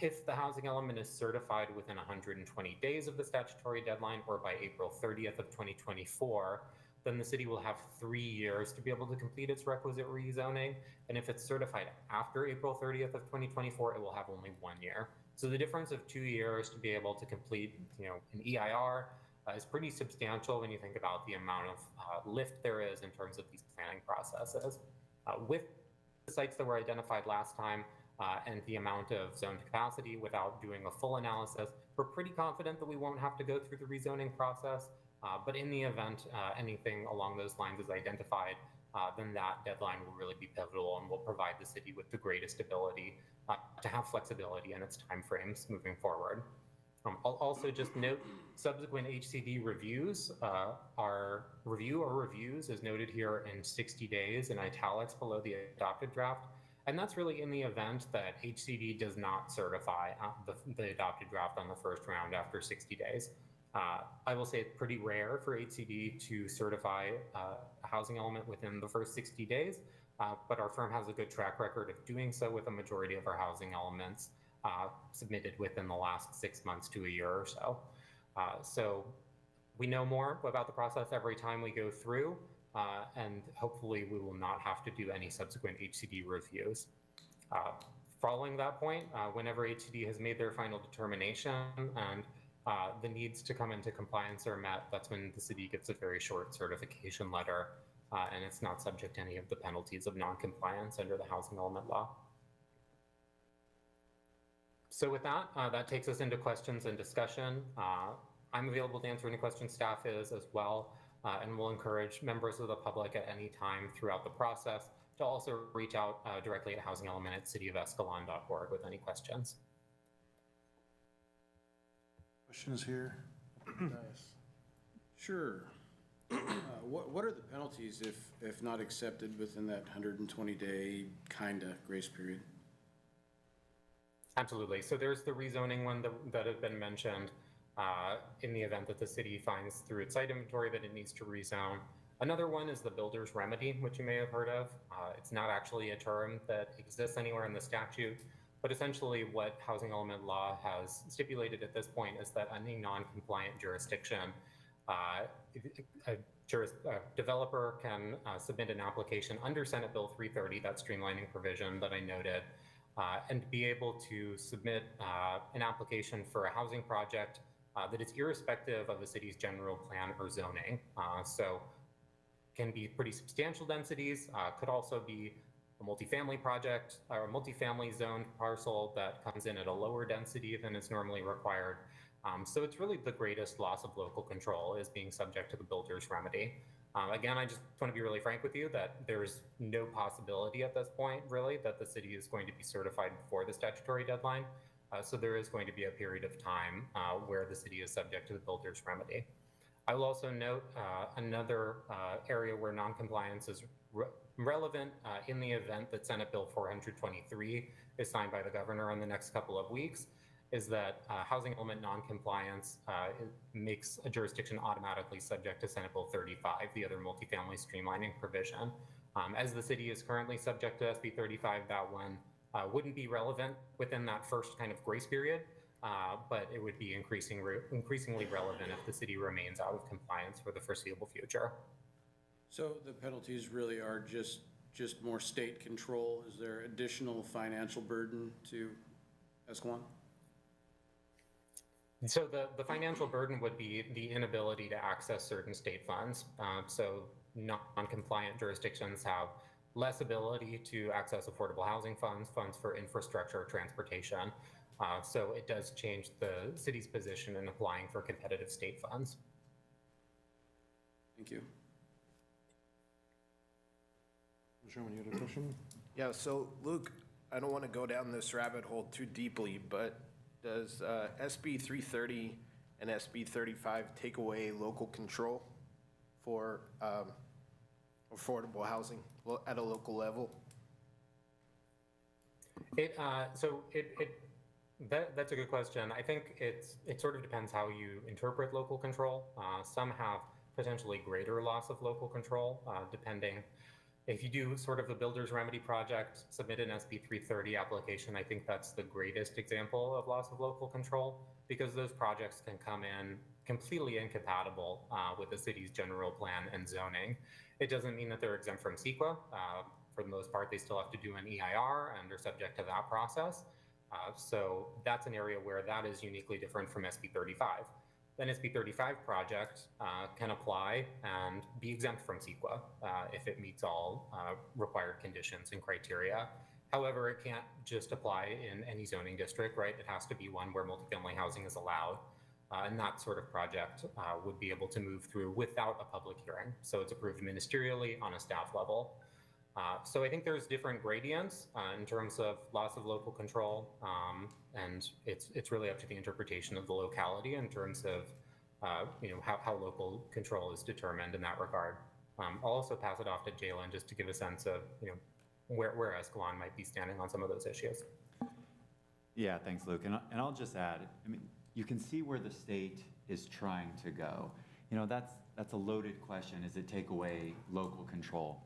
Speaker 3: if the housing element is certified within 120 days of the statutory deadline or by April 30th of 2024, then the city will have 3 years to be able to complete its requisite rezoning. And if it's certified after April 30th of 2024, it will have only 1 year. So the difference of 2 years to be able to complete an EIR is pretty substantial when you think about the amount of lift there is in terms of these planning processes. With the sites that were identified last time, and the amount of zoned capacity without doing a full analysis, we're pretty confident that we won't have to go through the rezoning process. But in the event anything along those lines is identified, then that deadline will really be pivotal and will provide the city with the greatest ability to have flexibility in its timeframes moving forward. I'll also just note subsequent HCD reviews. Our review or reviews is noted here in 60 days in italics below the adopted draft. And that's really in the event that HCD does not certify the adopted draft on the first round after 60 days. I will say it's pretty rare for HCD to certify a housing element within the first 60 days, but our firm has a good track record of doing so with a majority of our housing elements submitted within the last 6 months to a year or so. So we know more about the process every time we go through. And hopefully we will not have to do any subsequent HCD reviews. Following that point, whenever HCD has made their final determination and the needs to come into compliance are met, that's when the city gets a very short certification letter, and it's not subject to any of the penalties of non-compliance under the housing element law. So with that, that takes us into questions and discussion. I'm available to answer any questions staff is as well. And we'll encourage members of the public at any time throughout the process to also reach out directly at housingelement@cityofescalon.org with any questions.
Speaker 1: Questions here? Nice. Sure.
Speaker 4: What are the penalties if not accepted within that 120-day kinda grace period?
Speaker 3: Absolutely. So there's the rezoning one that had been mentioned in the event that the city finds through its site inventory that it needs to rezone. Another one is the builder's remedy, which you may have heard of. It's not actually a term that exists anywhere in the statute, but essentially what housing element law has stipulated at this point is that any non-compliant jurisdiction, a developer can submit an application under Senate Bill 330, that streamlining provision that I noted, and be able to submit an application for a housing project that is irrespective of the city's general plan or zoning. So can be pretty substantial densities, could also be a multifamily project or a multifamily zoned parcel that comes in at a lower density than is normally required. So it's really the greatest loss of local control is being subject to the builder's remedy. Again, I just want to be really frank with you that there's no possibility at this point, really, that the city is going to be certified before the statutory deadline. So there is going to be a period of time where the city is subject to the builder's remedy. I will also note another area where noncompliance is relevant in the event that Senate Bill 423 is signed by the governor in the next couple of weeks, is that housing element noncompliance makes a jurisdiction automatically subject to Senate Bill 35, the other multifamily streamlining provision. As the city is currently subject to SB 35, that one wouldn't be relevant within that first kind of grace period, but it would be increasingly relevant if the city remains out of compliance for the foreseeable future.
Speaker 4: So the penalties really are just more state control? Is there additional financial burden to Escalon?
Speaker 3: So the financial burden would be the inability to access certain state funds. So non-compliant jurisdictions have less ability to access affordable housing funds, funds for infrastructure, transportation. So it does change the city's position in applying for competitive state funds.
Speaker 4: Thank you.
Speaker 1: Sherman, you had a question?
Speaker 5: Yeah, so Luke, I don't want to go down this rabbit hole too deeply, but does SB 330 and SB 35 take away local control for affordable housing at a local level?
Speaker 3: That's a good question. I think it sort of depends how you interpret local control. Some have potentially greater loss of local control, depending. If you do sort of a builder's remedy project, submit an SB 330 application, I think that's the greatest example of loss of local control, because those projects can come in completely incompatible with the city's general plan and zoning. It doesn't mean that they're exempt from CEQA. For the most part, they still have to do an EIR and are subject to that process. So that's an area where that is uniquely different from SB 35. Then SB 35 project can apply and be exempt from CEQA if it meets all required conditions and criteria. However, it can't just apply in any zoning district, right? It has to be one where multifamily housing is allowed. And that sort of project would be able to move through without a public hearing. So it's approved ministerially on a staff level. So I think there's different gradients in terms of loss of local control, and it's really up to the interpretation of the locality in terms of how local control is determined in that regard. I'll also pass it off to Jalen just to give a sense of where Escalon might be standing on some of those issues.
Speaker 2: Yeah, thanks, Luke. And I'll just add, I mean, you can see where the state is trying to go. That's a loaded question. Is it take away local control?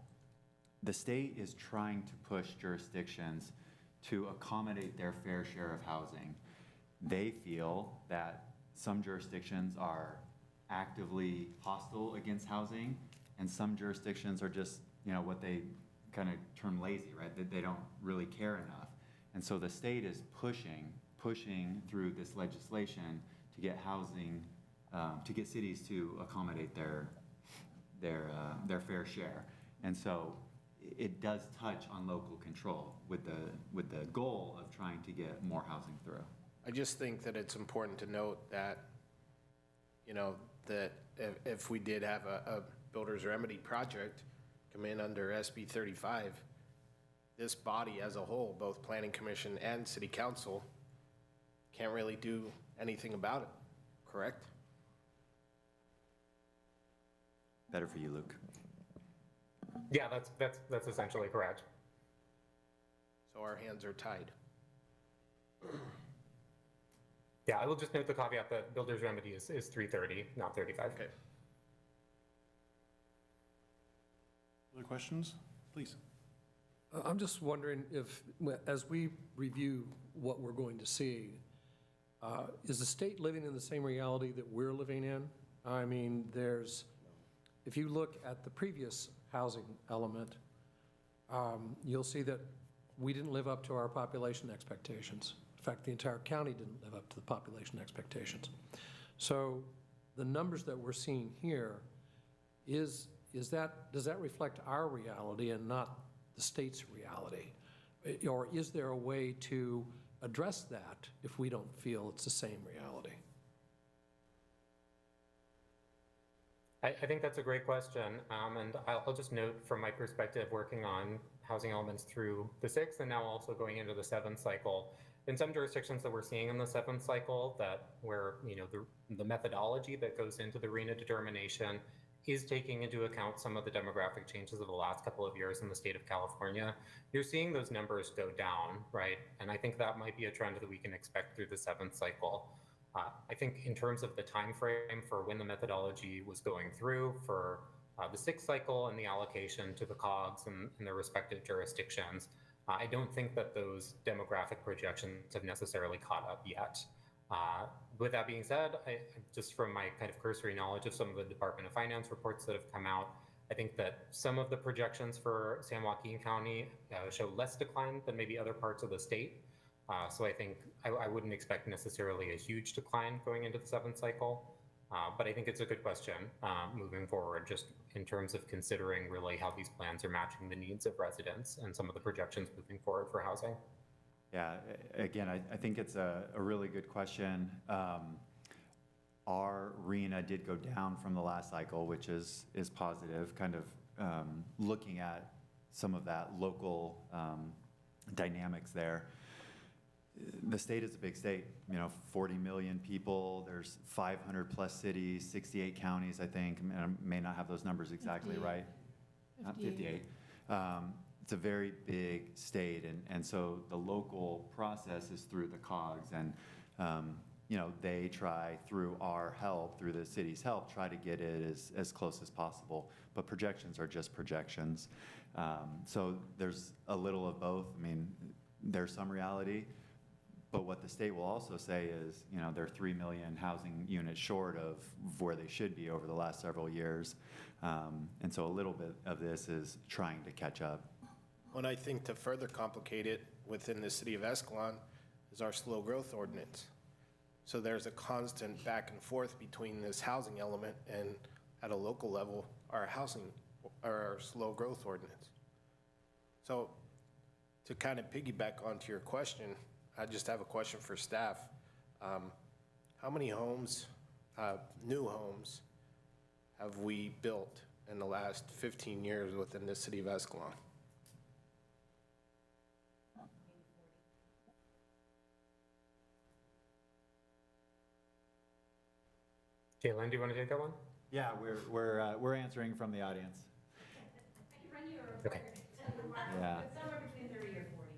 Speaker 2: The state is trying to push jurisdictions to accommodate their fair share of housing. They feel that some jurisdictions are actively hostile against housing, and some jurisdictions are just, what they kind of term lazy, right? That they don't really care enough. And so the state is pushing through this legislation to get housing, to get cities to accommodate their fair share. And so it does touch on local control with the goal of trying to get more housing through.
Speaker 5: I just think that it's important to note that, that if we did have a builder's remedy project come in under SB 35, this body as a whole, both Planning Commission and City Council, can't really do anything about it, correct?
Speaker 2: better for you, Luke.
Speaker 3: Yeah, that's essentially correct.
Speaker 5: So our hands are tied.
Speaker 3: Yeah, I will just note the caveat that builder's remedy is 330, not 35.
Speaker 5: Okay.
Speaker 1: Other questions? Please.
Speaker 6: I'm just wondering if, as we review what we're going to see, is the state living in the same reality that we're living in? I mean, if you look at the previous housing element, you'll see that we didn't live up to our population expectations. In fact, the entire county didn't live up to the population expectations. So the numbers that we're seeing here, does that reflect our reality and not the state's reality? Or is there a way to address that if we don't feel it's the same reality?
Speaker 3: I think that's a great question, and I'll just note from my perspective, working on housing elements through the 6th and now also going into the 7th cycle. In some jurisdictions that we're seeing in the 7th cycle, where the methodology that goes into the RHNA determination is taking into account some of the demographic changes of the last couple of years in the state of California, you're seeing those numbers go down, right? And I think that might be a trend that we can expect through the 7th cycle. I think in terms of the time frame for when the methodology was going through for the 6th cycle and the allocation to the COGS and their respective jurisdictions, I don't think that those demographic projections have necessarily caught up yet. With that being said, just from my kind of cursory knowledge of some of the Department of Finance reports that have come out, I think that some of the projections for San Joaquin County show less decline than maybe other parts of the state. So I think I wouldn't expect necessarily a huge decline going into the 7th cycle, but I think it's a good question moving forward, just in terms of considering really how these plans are matching the needs of residents and some of the projections moving forward for housing.
Speaker 2: Yeah, again, I think it's a really good question. Our RHNA did go down from the last cycle, which is positive, kind of looking at some of that local dynamics there. The state is a big state, 40 million people, there's 500 plus cities, 68 counties, I think, and I may not have those numbers exactly
Speaker 7: 58.
Speaker 2: right. 58. It's a very big state, and so the local process is through the COGS, and they try through our help, through the city's help, try to get it as close as possible, but projections are just projections. So there's a little of both. I mean, there's some reality, but what the state will also say is, they're 3 million housing units short of where they should be over the last several years. And so a little bit of this is trying to catch up.
Speaker 5: And I think to further complicate it within the city of Escalon is our slow growth ordinance. So there's a constant back and forth between this housing element and at a local level, our slow growth ordinance. So to kind of piggyback onto your question, I just have a question for staff. How many homes, new homes, have we built in the last 15 years within the city of Escalon?
Speaker 3: Caitlin, do you want to take that one?
Speaker 2: Yeah, we're answering from the audience.
Speaker 3: Okay.
Speaker 2: Yeah.
Speaker 7: Somewhere between 30 or 40.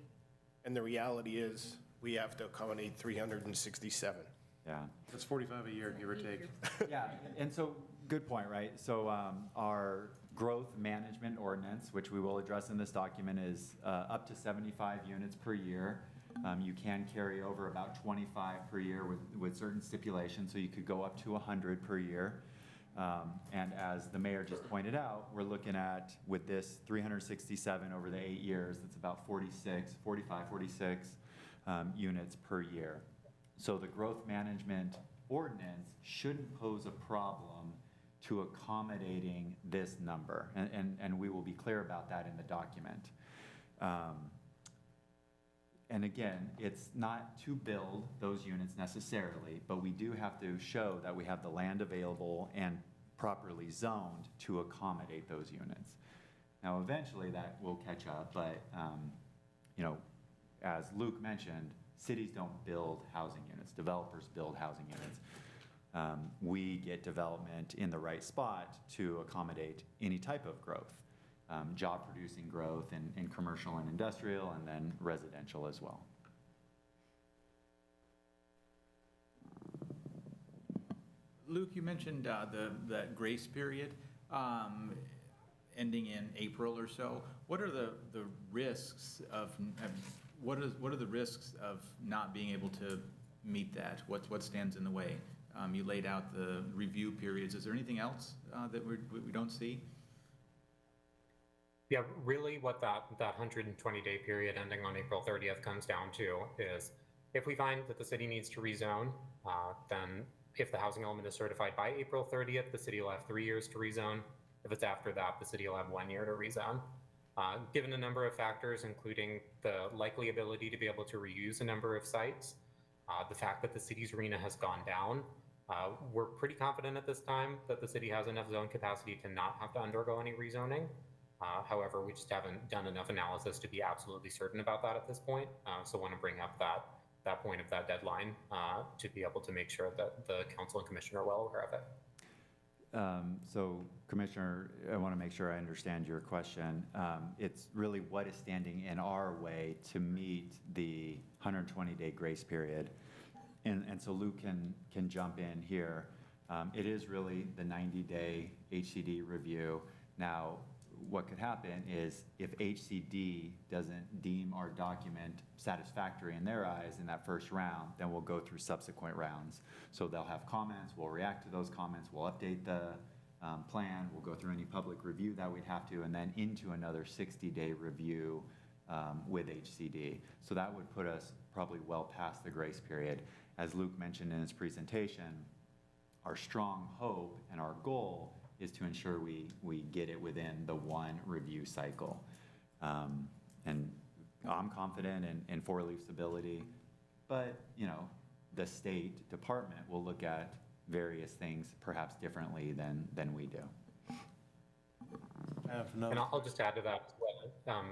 Speaker 5: And the reality is, we have to accommodate 367.
Speaker 2: Yeah.
Speaker 1: That's 45 a year, give or take.
Speaker 2: Yeah, and so, good point, right? So our growth management ordinance, which we will address in this document, is up to 75 units per year. You can carry over about 25 per year with certain stipulations, so you could go up to 100 per year. And as the mayor just pointed out, we're looking at, with this 367 over the 8 years, that's about 46 units per year. So the growth management ordinance shouldn't pose a problem to accommodating this number, and we will be clear about that in the document. And again, it's not to build those units necessarily, but we do have to show that we have the land available and properly zoned to accommodate those units. Now, eventually that will catch up, but as Luke mentioned, cities don't build housing units, developers build housing units. we get development in the right spot to accommodate any type of growth, job-producing growth in commercial and industrial, and then residential as well.
Speaker 7: Luke, you mentioned that grace period ending in April or so. What are the risks of what are the risks of not being able to meet that? What stands in the way? You laid out the review periods. Is there anything else that we don't see?
Speaker 3: Yeah, really what that 120-day period ending on April 30th comes down to is if we find that the city needs to rezone, then if the housing element is certified by April 30th, the city will have 3 years to rezone. If it's after that, the city will have 1 year to rezone. Given a number of factors, including the likely ability to be able to reuse a number of sites, the fact that the city's RENA has gone down, we're pretty confident at this time that the city has enough zone capacity to not have to undergo any rezoning. However, we just haven't done enough analysis to be absolutely certain about that at this point. So I want to bring up that point of that deadline to be able to make sure that the council and commission are well aware of it.
Speaker 2: So, Commissioner, I want to make sure I understand your question. It's really what is standing in our way to meet the 120-day grace period. And so Luke can jump in here. It is really the 90-day HCD review. Now, what could happen is if HCD doesn't deem our document satisfactory in their eyes in that first round, then we'll go through subsequent rounds. So they'll have comments, we'll react to those comments, we'll update the plan, we'll go through any public review that we'd have to, and then into another 60-day review with HCD. So that would put us probably well past the grace period. As Luke mentioned in his presentation, our strong hope and our goal is to ensure we get it within the one review cycle. And I'm confident in four-leaf stability, but the State Department will look at various things perhaps differently than we do.
Speaker 1: I have another.
Speaker 3: And I'll just add to that as well.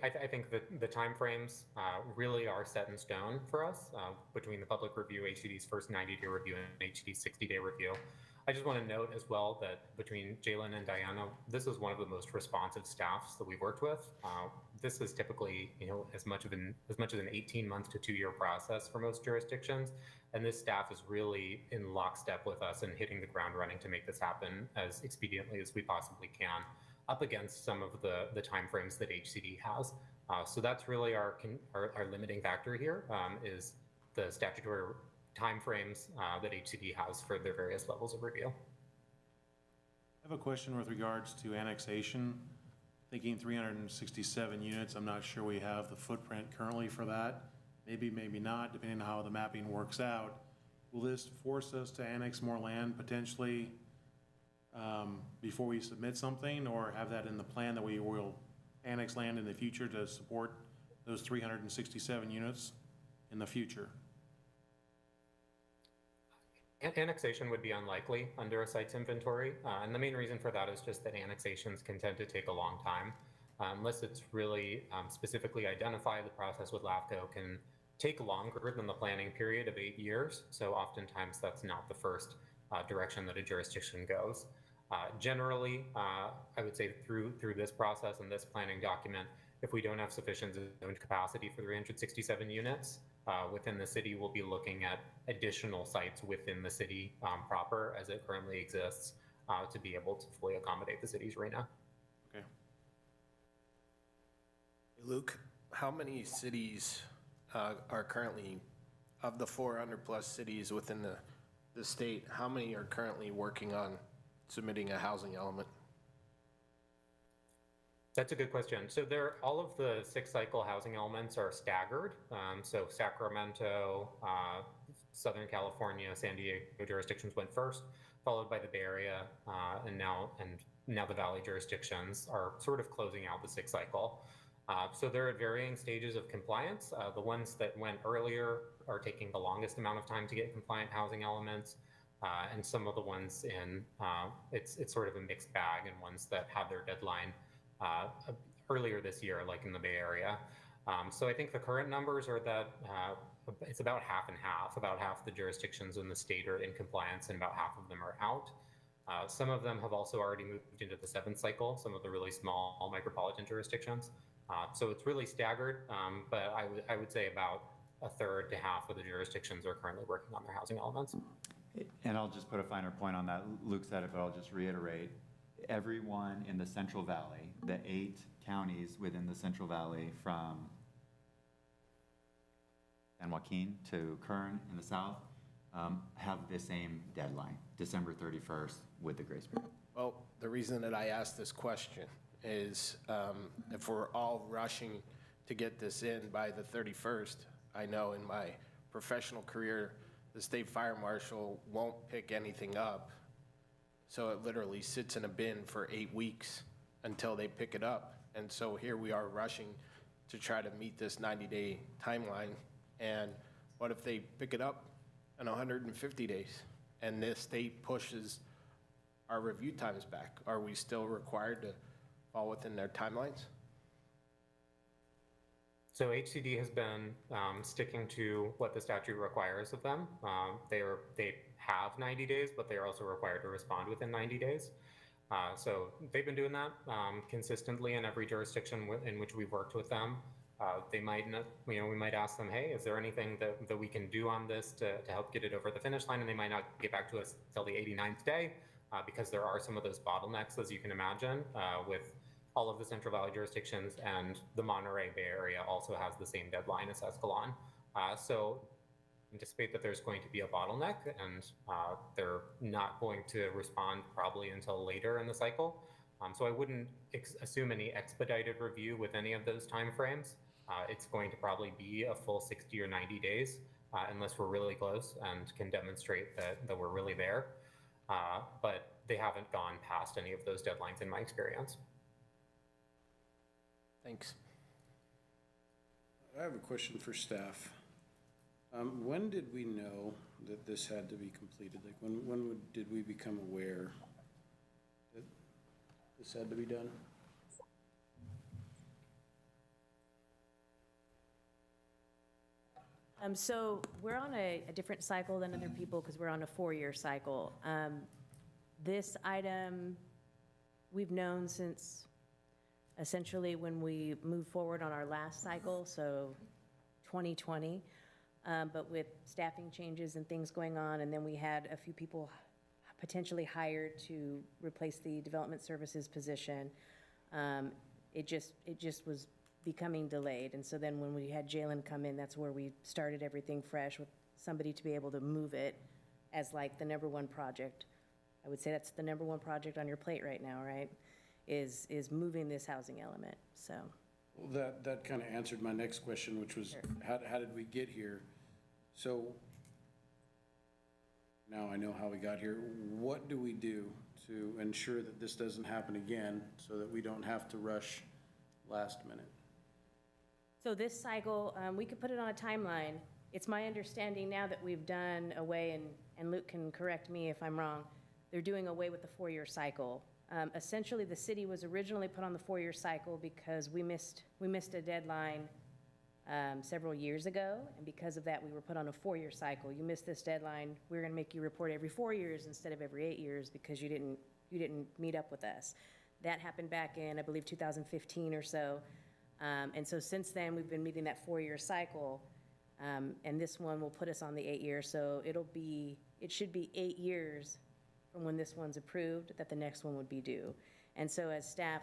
Speaker 3: I think that the timeframes really are set in stone for us between the public review, HCD's first 90-day review, and HCD's 60-day review. I just want to note as well that between Jalen and Diana, this is one of the most responsive staffs that we've worked with. This is typically, as much as an 18-month to 2-year process for most jurisdictions, and this staff is really in lockstep with us and hitting the ground running to make this happen as expediently as we possibly can, up against some of the timeframes that HCD has. So that's really our limiting factor here, is the statutory timeframes that HCD has for their various levels of review.
Speaker 1: I have a question with regards to annexation. Thinking 367 units, I'm not sure we have the footprint currently for that. Maybe, maybe not, depending on how the mapping works out. Will this force us to annex more land potentially before we submit something, or have that in the plan that we will annex land in the future to support those 367 units in the future?
Speaker 3: Annexation would be unlikely under a site's inventory, and the main reason for that is just that annexations can tend to take a long time. Unless it's really specifically identified, the process with LAFCO can take longer than the planning period of 8 years, so oftentimes that's not the first direction that a jurisdiction goes. Generally, I would say through this process and this planning document, if we don't have sufficient zoned capacity for 367 units, within the city, we'll be looking at additional sites within the city proper as it currently exists to be able to fully accommodate the city's RENA.
Speaker 1: Okay.
Speaker 5: Luke, how many cities are currently, of the 400 plus cities within the state, how many are currently working on submitting a housing element?
Speaker 3: That's a good question. So all of the 6-cycle housing elements are staggered. So Sacramento, Southern California, San Diego jurisdictions went first, followed by the Bay Area, and now the Valley jurisdictions are sort of closing out the 6-cycle. So they're at varying stages of compliance. The ones that went earlier are taking the longest amount of time to get compliant housing elements, and some of the ones in it's sort of a mixed bag, and ones that have their deadline earlier this year, like in the Bay Area. So I think the current numbers are that it's about half and half. About half the jurisdictions in the state are in compliance and about half of them are out. Some of them have also already moved into the 7th cycle, some of the really small micropolitan jurisdictions. So it's really staggered, but I would say about a third to half of the jurisdictions are currently working on their housing elements.
Speaker 2: And I'll just put a finer point on that. Luke said it, but I'll just reiterate. Everyone in the Central Valley, the 8 counties within the Central Valley from San Joaquin to Kern in the south, have the same deadline, December 31st with the grace period.
Speaker 5: Well, the reason that I asked this question is if we're all rushing to get this in by the 31st, I know in my professional career, the state fire marshal won't pick anything up. So it literally sits in a bin for 8 weeks until they pick it up. And so here we are rushing to try to meet this 90-day timeline. And what if they pick it up in 150 days and this state pushes our review times back? Are we still required to fall within their timelines?
Speaker 3: So HCD has been sticking to what the statute requires of them. They have 90 days, but they are also required to respond within 90 days. So they've been doing that consistently in every jurisdiction in which we've worked with them. They might not, we might ask them, hey, is there anything that we can do on this to help get it over the finish line? And they might not get back to us till the 89th day because there are some of those bottlenecks, as you can imagine, with all of the Central Valley jurisdictions, and the Monterey Bay Area also has the same deadline as Escalon. So anticipate that there's going to be a bottleneck, and they're not going to respond probably until later in the cycle. So I wouldn't assume any expedited review with any of those timeframes. It's going to probably be a full 60 or 90 days, unless we're really close and can demonstrate that we're really there. But they haven't gone past any of those deadlines in my experience.
Speaker 5: Thanks.
Speaker 4: I have a question for staff. When did we know that this had to be completed? Like when did we become aware that this had to be done?
Speaker 8: So we're on a different cycle than other people because we're on a 4-year cycle. This item we've known since essentially when we moved forward on our last cycle, so 2020. But with staffing changes and things going on, and then we had a few people potentially hired to replace the development services position, it just was becoming delayed. And so then when we had Jalen come in, that's where we started everything fresh with somebody to be able to move it as like the #1 project. I would say that's the #1 project on your plate right now, right? Is moving this housing element, so.
Speaker 4: Well, that kind of answered my next question, which was,
Speaker 8: Sure.
Speaker 4: how did we get here? So now I know how we got here. What do we do to ensure that this doesn't happen again so that we don't have to rush last minute?
Speaker 8: So this cycle, we could put it on a timeline. It's my understanding now that we've done away, and Luke can correct me if I'm wrong, they're doing away with the 4-year cycle. Essentially, the city was originally put on the 4-year cycle because we missed a deadline several years ago, and because of that, we were put on a 4-year cycle. You missed this deadline, we're gonna make you report every 4 years instead of every 8 years because you didn't meet up with us. That happened back in, I believe, 2015 or so. And so since then, we've been meeting that 4-year cycle, and this one will put us on the 8-year, so it should be 8 years from when this one's approved that the next one would be due. And so as staff,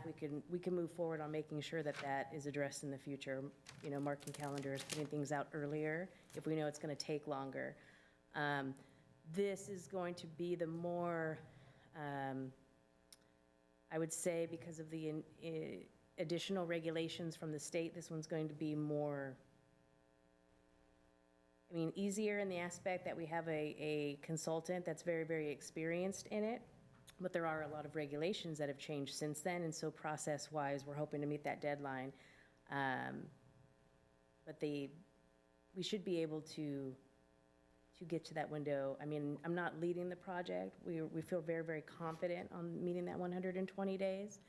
Speaker 8: we can move forward on making sure that that is addressed in the future, marking calendars, putting things out earlier if we know it's gonna take longer. This is going to be the more, I would say, because of the additional regulations from the state, this one's going to be more, easier in the aspect that we have a consultant that's very, very experienced in it, but there are a lot of regulations that have changed since then, and so process-wise, we're hoping to meet that deadline. But we should be able to get to that window. I'm not leading the project. We feel very, very confident on meeting that 120 days.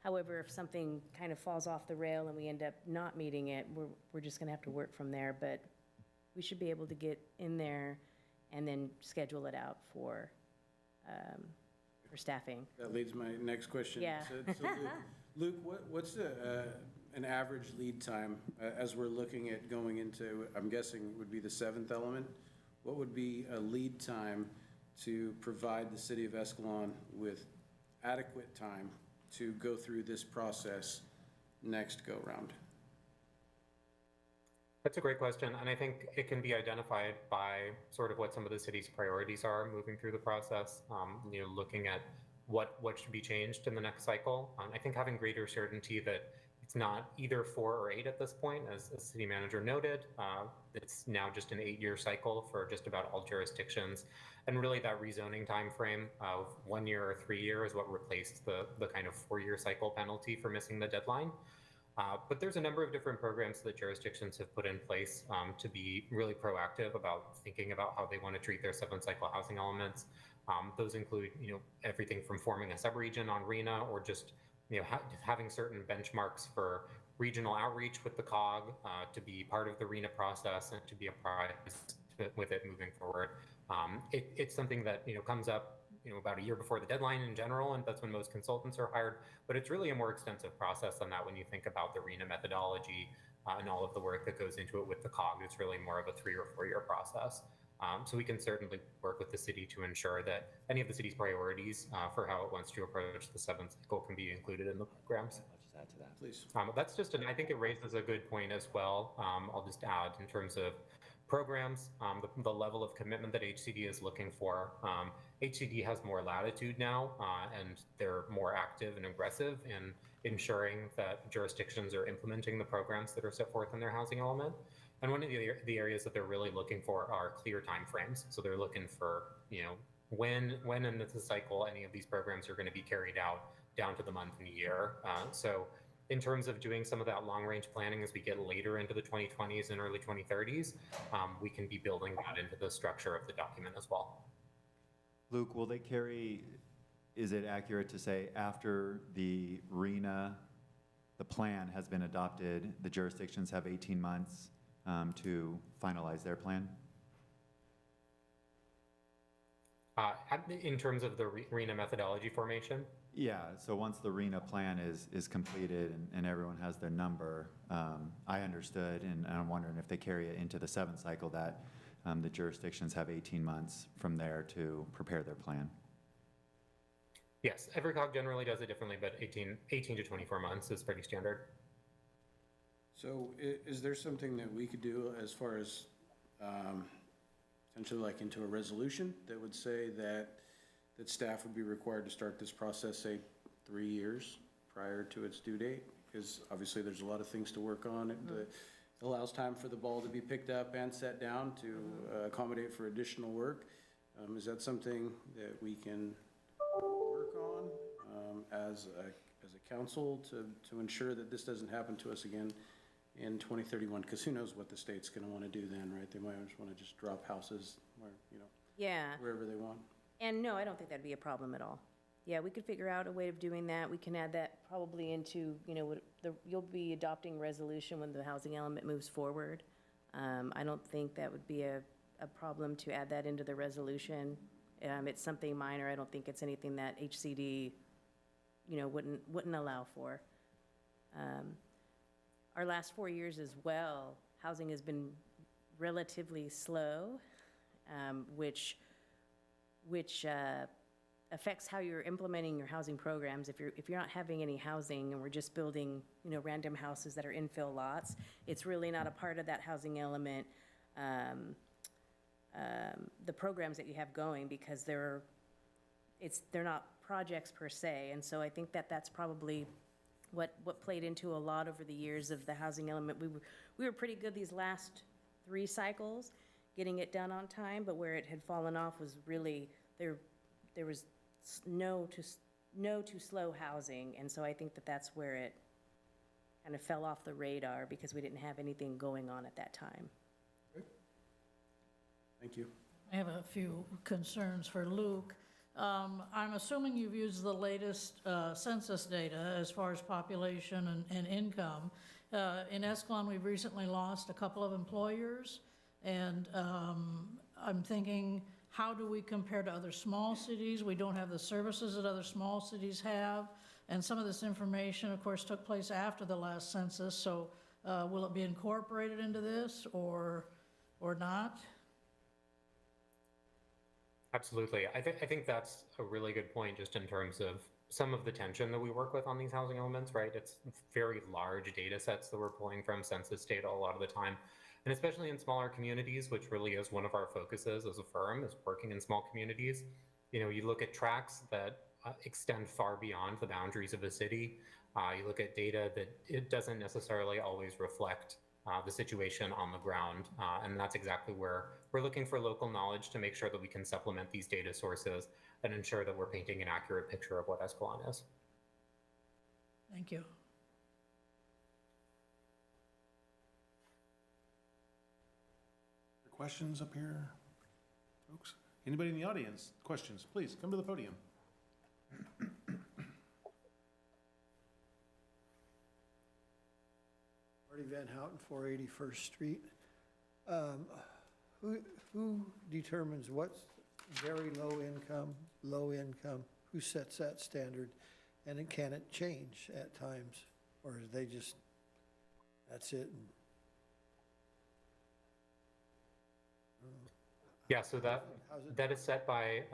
Speaker 8: However, if something kind of falls off the rail and we end up not meeting it, we're just gonna have to work from there, but we should be able to get in there and then schedule it out for staffing.
Speaker 4: That leads my next question.
Speaker 8: Yeah.
Speaker 4: So Luke, what's an average lead time as we're looking at going into, I'm guessing would be the seventh element? What would be a lead time to provide the city of Escalon with adequate time to go through this process next go-round?
Speaker 3: That's a great question, and I think it can be identified by sort of what some of the city's priorities are moving through the process, looking at what should be changed in the next cycle. I think having greater certainty that it's not either 4 or 8 at this point, as the city manager noted. It's now just an 8-year cycle for just about all jurisdictions. And really that rezoning timeframe of 1 year or 3 years is what replaced the kind of 4-year cycle penalty for missing the deadline. But there's a number of different programs that jurisdictions have put in place to be really proactive about thinking about how they want to treat their 7-cycle housing elements. Those include, everything from forming a subregion on RENA or just having certain benchmarks for regional outreach with the COG to be part of the RENA process and to be apprised with it moving forward. It's something that comes up about a year before the deadline in general, and that's when most consultants are hired. But it's really a more extensive process than that when you think about the RENA methodology and all of the work that goes into it with the COG. It's really more of a 3 or 4 year process. So we can certainly work with the city to ensure that any of the city's priorities for how it wants to approach the 7th cycle can be included in the programs.
Speaker 2: I'll just add to that.
Speaker 4: Please.
Speaker 3: That's just, I think it raises a good point as well. I'll just add in terms of programs, the level of commitment that HCD is looking for. HCD has more latitude now, and they're more active and aggressive in ensuring that jurisdictions are implementing the programs that are set forth in their housing element. And one of the areas that they're really looking for are clear timeframes. So they're looking for, when in the cycle any of these programs are going to be carried out down to the month and year. So in terms of doing some of that long-range planning as we get later into the 2020s and early 2030s, we can be building that into the structure of the document as well.
Speaker 2: Luke, will they carry, is it accurate to say after the RENA, the plan has been adopted, the jurisdictions have 18 months to finalize their plan?
Speaker 3: In terms of the RENA methodology formation?
Speaker 2: Yeah, so once the RENA plan is completed and everyone has their number, I understood, and I'm wondering if they carry it into the 7th cycle, that the jurisdictions have 18 months from there to prepare their plan.
Speaker 3: Yes, every COG generally does it differently, but 18 to 24 months is pretty standard.
Speaker 4: So is there something that we could do as far as potentially like into a resolution that would say that staff would be required to start this process, say, 3 years prior to its due date? Because obviously there's a lot of things to work on. It allows time for the ball to be picked up and set down to accommodate for additional work. Is that something that we can work on as a council to ensure that this doesn't happen to us again in 2031? Because who knows what the state's going to want to do then, right? They might just want to just drop houses where,
Speaker 8: Yeah.
Speaker 4: wherever they want.
Speaker 8: And no, I don't think that'd be a problem at all. Yeah, we could figure out a way of doing that. We can add that probably into, you'll be adopting resolution when the housing element moves forward. I don't think that would be a problem to add that into the resolution. It's something minor. I don't think it's anything that HCD, wouldn't allow for. Our last 4 years as well, housing has been relatively slow, which affects how you're implementing your housing programs. If you're not having any housing and we're just building, random houses that are infill lots, it's really not a part of that housing element, the programs that you have going, because they're not projects per se. And so I think that's probably what played into a lot over the years of the housing element. We were pretty good these last 3 cycles getting it done on time, but where it had fallen off was really there was no too slow housing. And so I think that's where it kind of fell off the radar, because we didn't have anything going on at that time.
Speaker 4: Thank you.
Speaker 9: I have a few concerns for Luke. I'm assuming you've used the latest census data as far as population and income. In Escalon, we've recently lost a couple of employers, and I'm thinking, how do we compare to other small cities? We don't have the services that other small cities have, and some of this information, of course, took place after the last census, so will it be incorporated into this or not?
Speaker 3: Absolutely. I think that's a really good point, just in terms of some of the tension that we work with on these housing elements, right? It's very large data sets that we're pulling from census data a lot of the time. And especially in smaller communities, which really is one of our focuses as a firm, is working in small communities. You know, you look at tracts that extend far beyond the boundaries of a city. You look at data that it doesn't necessarily always reflect the situation on the ground. And that's exactly where we're looking for local knowledge to make sure that we can supplement these data sources and ensure that we're painting an accurate picture of what Escalon is.
Speaker 9: Thank you.
Speaker 1: Questions up here, folks? Anybody in the audience? Questions, please come to the podium.
Speaker 10: Marty Van Houten, 481st Street. Who determines what's very low income? Who sets that standard? And can it change at times? Or is they just, that's it?
Speaker 3: Yeah, so that is set by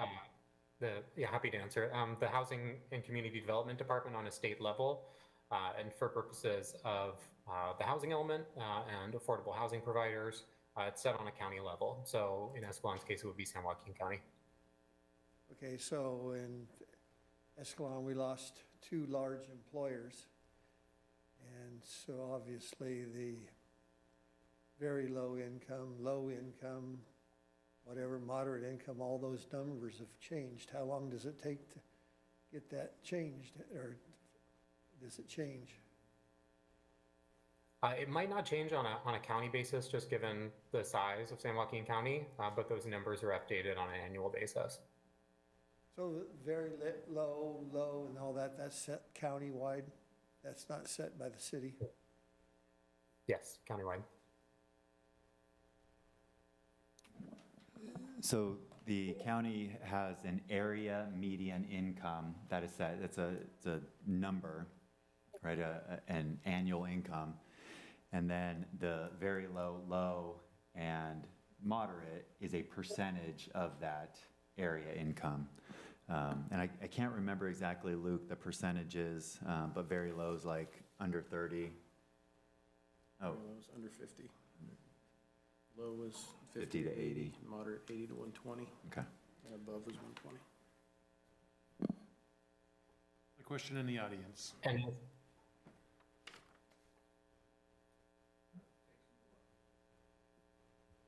Speaker 3: happy to answer, the Housing and Community Development Department on a state level. And for purposes of the housing element and affordable housing providers, it's set on a county level. So in Escalon's case, it would be San Joaquin County.
Speaker 10: Okay, so in Escalon, we lost 2 large employers. And so obviously the very low income, whatever, moderate income, all those numbers have changed. How long does it take to get that changed, or does it change?
Speaker 3: It might not change on a county basis, just given the size of San Joaquin County, but those numbers are updated on an annual basis.
Speaker 10: So very low, and all that, that's set countywide? That's not set by the city?
Speaker 3: Yes, countywide.
Speaker 2: So the county has an area median income that is set. It's a number, right? An annual income. And then the very low, and moderate is a percentage of that area income. And I can't remember exactly, Luke, the percentages, but very low is like under 30. Oh.
Speaker 4: It was under 50. Low was
Speaker 2: 50 to 80.
Speaker 4: Moderate 80 to 120.
Speaker 2: Okay.
Speaker 4: And above was 120.
Speaker 1: A question in the audience.
Speaker 3: And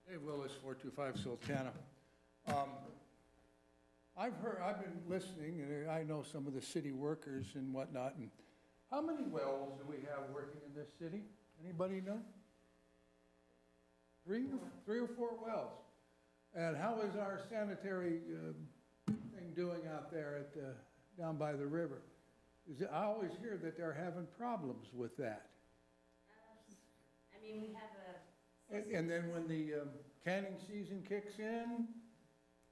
Speaker 11: Dave Willis, 425 Sultana. I've been listening, and I know some of the city workers and whatnot, and how many wells do we have working in this city? Anybody know? 3 or 4 wells. And how is our sanitary thing doing out there down by the river? I always hear that they're having problems with that.
Speaker 8: I mean, we have a.
Speaker 11: And then when the canning season kicks in,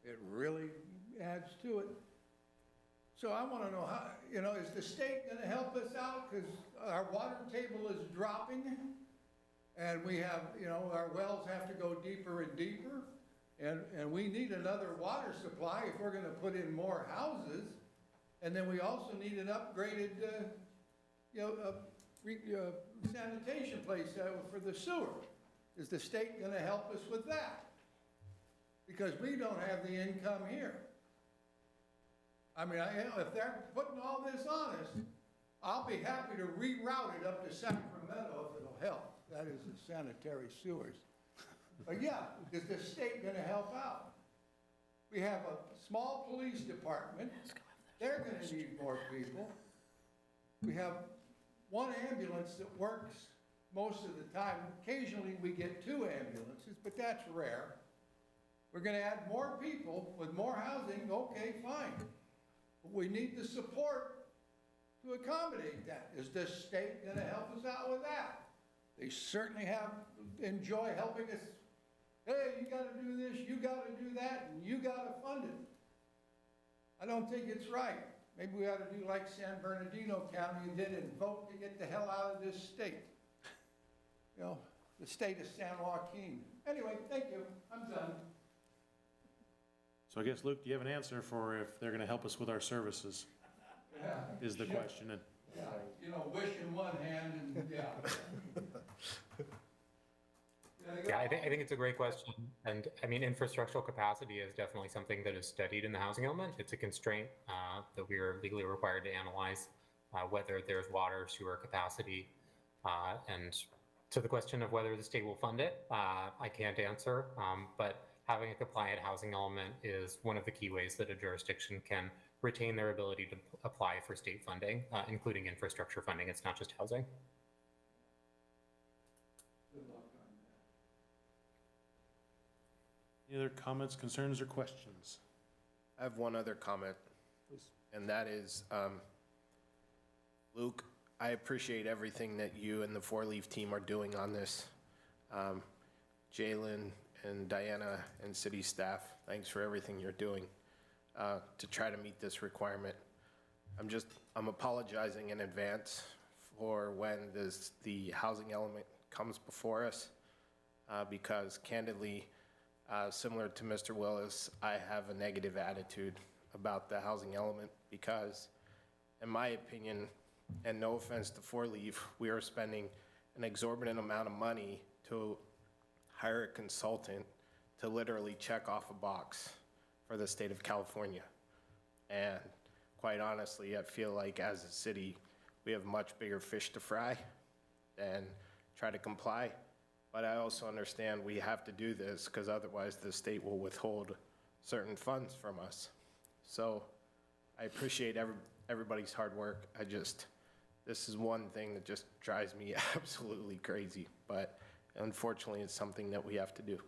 Speaker 11: it really adds to it. So I want to know how, is the state going to help us out? Because our water table is dropping, and we have, our wells have to go deeper and deeper, and we need another water supply if we're going to put in more houses. And then we also need an upgraded, sanitation place for the sewer. Is the state going to help us with that? Because we don't have the income here. I mean, if they're putting all this on us, I'll be happy to reroute it up to Sacramento if it'll help. That is the sanitary sewers. But yeah, is the state going to help out? We have a small police department. They're going to need more people. We have 1 ambulance that works most of the time. Occasionally we get 2 ambulances, but that's rare. We're gonna add more people with more housing, okay, fine. But we need the support to accommodate that. Is the state gonna help us out with that? They certainly enjoy helping us. Hey, you gotta do this, you gotta do that, and you gotta fund it. I don't think it's right. Maybe we ought to do like San Bernardino County did and vote to get the hell out of this state. You know, the state of San Joaquin. Anyway, thank you, I'm done.
Speaker 1: So I guess, Luke, do you have an answer for if they're gonna help us with our services,
Speaker 11: Yeah.
Speaker 1: is the question. And
Speaker 11: Yeah, you know, wish in one hand and, yeah.
Speaker 3: Yeah, I think it's a great question. And I mean, infrastructural capacity is definitely something that is studied in the housing element. It's a constraint that we are legally required to analyze whether there's water, sewer capacity. And to the question of whether the state will fund it, I can't answer. But having a compliant housing element is one of the key ways that a jurisdiction can retain their ability to apply for state funding, including infrastructure funding. It's not just housing.
Speaker 1: any other comments, concerns, or questions?
Speaker 5: I have one other comment, and that is, Luke, I appreciate everything that you and the Four Leaf team are doing on this. Jalen and Diana and city staff, thanks for everything you're doing to try to meet this requirement. I'm apologizing in advance for when the housing element comes before us, because candidly, similar to Mr. Willis, I have a negative attitude about the housing element because, in my opinion, and no offense to Four Leaf, we are spending an exorbitant amount of money to hire a consultant to literally check off a box for the state of California. And quite honestly, I feel like as a city, we have much bigger fish to fry than try to comply. But I also understand we have to do this because otherwise the state will withhold certain funds from us. So I appreciate everybody's hard work. This is one thing that just drives me absolutely crazy, but unfortunately it's something that we have to do.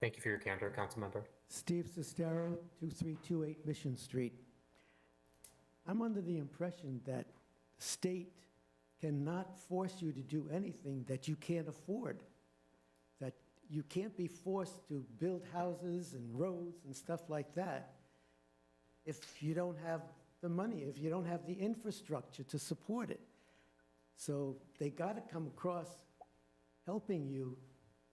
Speaker 3: Thank you for your candor, Councilmember.
Speaker 12: Steve Sestero, 2328 Mission Street. I'm under the impression that the state cannot force you to do anything that you can't afford. That you can't be forced to build houses and roads and stuff like that if you don't have the money, if you don't have the infrastructure to support it. So they got to come across helping you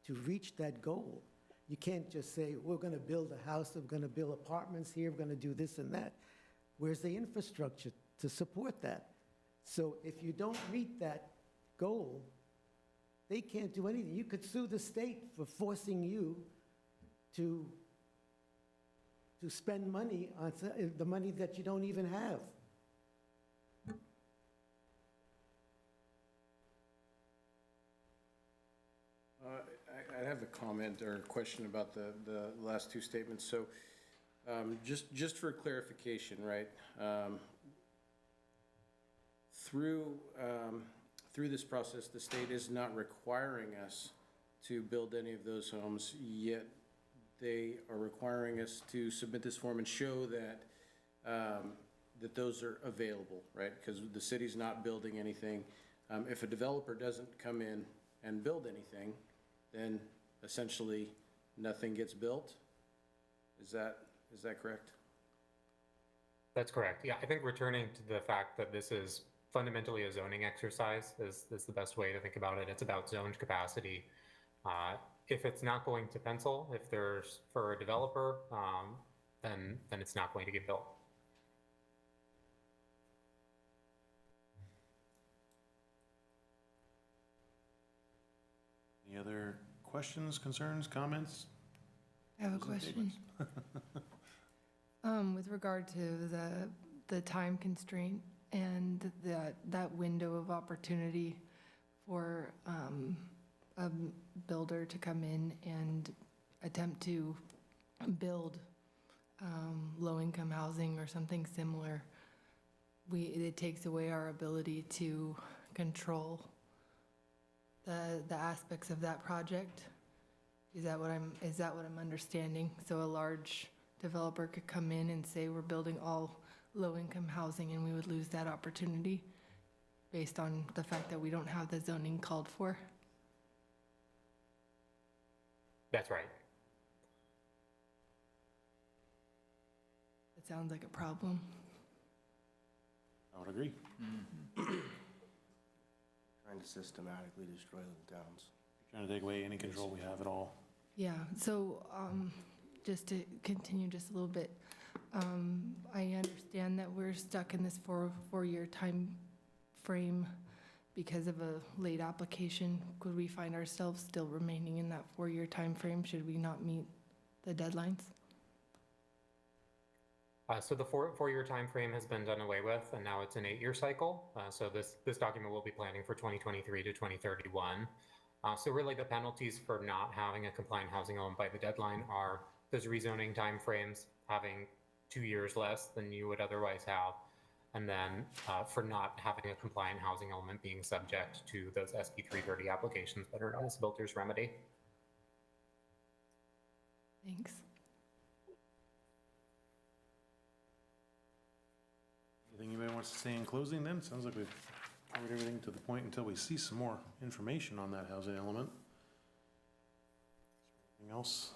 Speaker 12: to reach that goal. You can't just say, we're going to build a house, we're going to build apartments here, we're going to do this and that. Where's the infrastructure to support that? So if you don't meet that goal, they can't do anything. You could sue the state for forcing you to spend money on the money that you don't even have.
Speaker 4: I have a comment or a question about the last two statements. So just for clarification, right? Through this process, the state is not requiring us to build any of those homes, yet they are requiring us to submit this form and show that that those are available, right? Because the city's not building anything. If a developer doesn't come in and build anything, then essentially nothing gets built. Is that correct?
Speaker 3: That's correct. Yeah, I think returning to the fact that this is fundamentally a zoning exercise is the best way to think about it. It's about zoned capacity. If it's not going to pencil, if there's for a developer, then it's not going to get built.
Speaker 1: Any other questions, concerns, comments?
Speaker 13: I have a question. With regard to the time constraint and that window of opportunity for a builder to come in and attempt to build low-income housing or something similar, it takes away our ability to control the aspects of that project. Is that what I'm understanding? So a large developer could come in and say, we're building all low-income housing, and we would lose that opportunity based on the fact that we don't have the zoning called for?
Speaker 3: That's right.
Speaker 13: It sounds like a problem.
Speaker 1: I would agree.
Speaker 14: Trying to systematically destroy the towns.
Speaker 1: Trying to take away any control we have at all.
Speaker 13: Yeah, so just to continue just a little bit, I understand that we're stuck in this four-year time frame because of a late application. Could we find ourselves still remaining in that four-year time frame should we not meet the deadlines?
Speaker 3: So the four-year time frame has been done away with, and now it's an 8-year cycle. So this document will be planning for 2023 to 2031. So really the penalties for not having a compliant housing element by the deadline are those rezoning timeframes having 2 years less than you would otherwise have, and then for not having a compliant housing element being subject to those SB 330 applications that are known as builder's remedy.
Speaker 13: Thanks.
Speaker 1: Anything anybody wants to say in closing then? Sounds like we've covered everything to the point until we see some more information on that housing element. Anything else?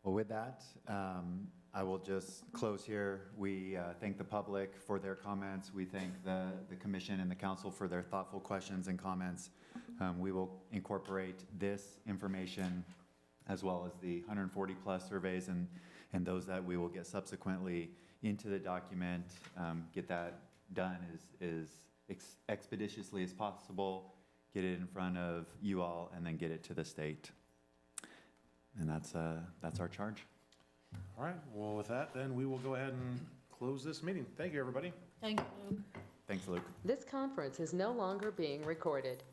Speaker 2: Well, with that, I will just close here. We thank the public for their comments. We thank the commission and the council for their thoughtful questions and comments. We will incorporate this information as well as the 140-plus surveys and those that we will get subsequently into the document, get that done as expeditiously as possible, get it in front of you all, and then get it to the state. And that's our charge.
Speaker 1: All right, well, with that, then we will go ahead and close this meeting. Thank you, everybody.
Speaker 9: Thank you, Luke.
Speaker 2: Thanks, Luke.
Speaker 15: This conference is no longer being recorded.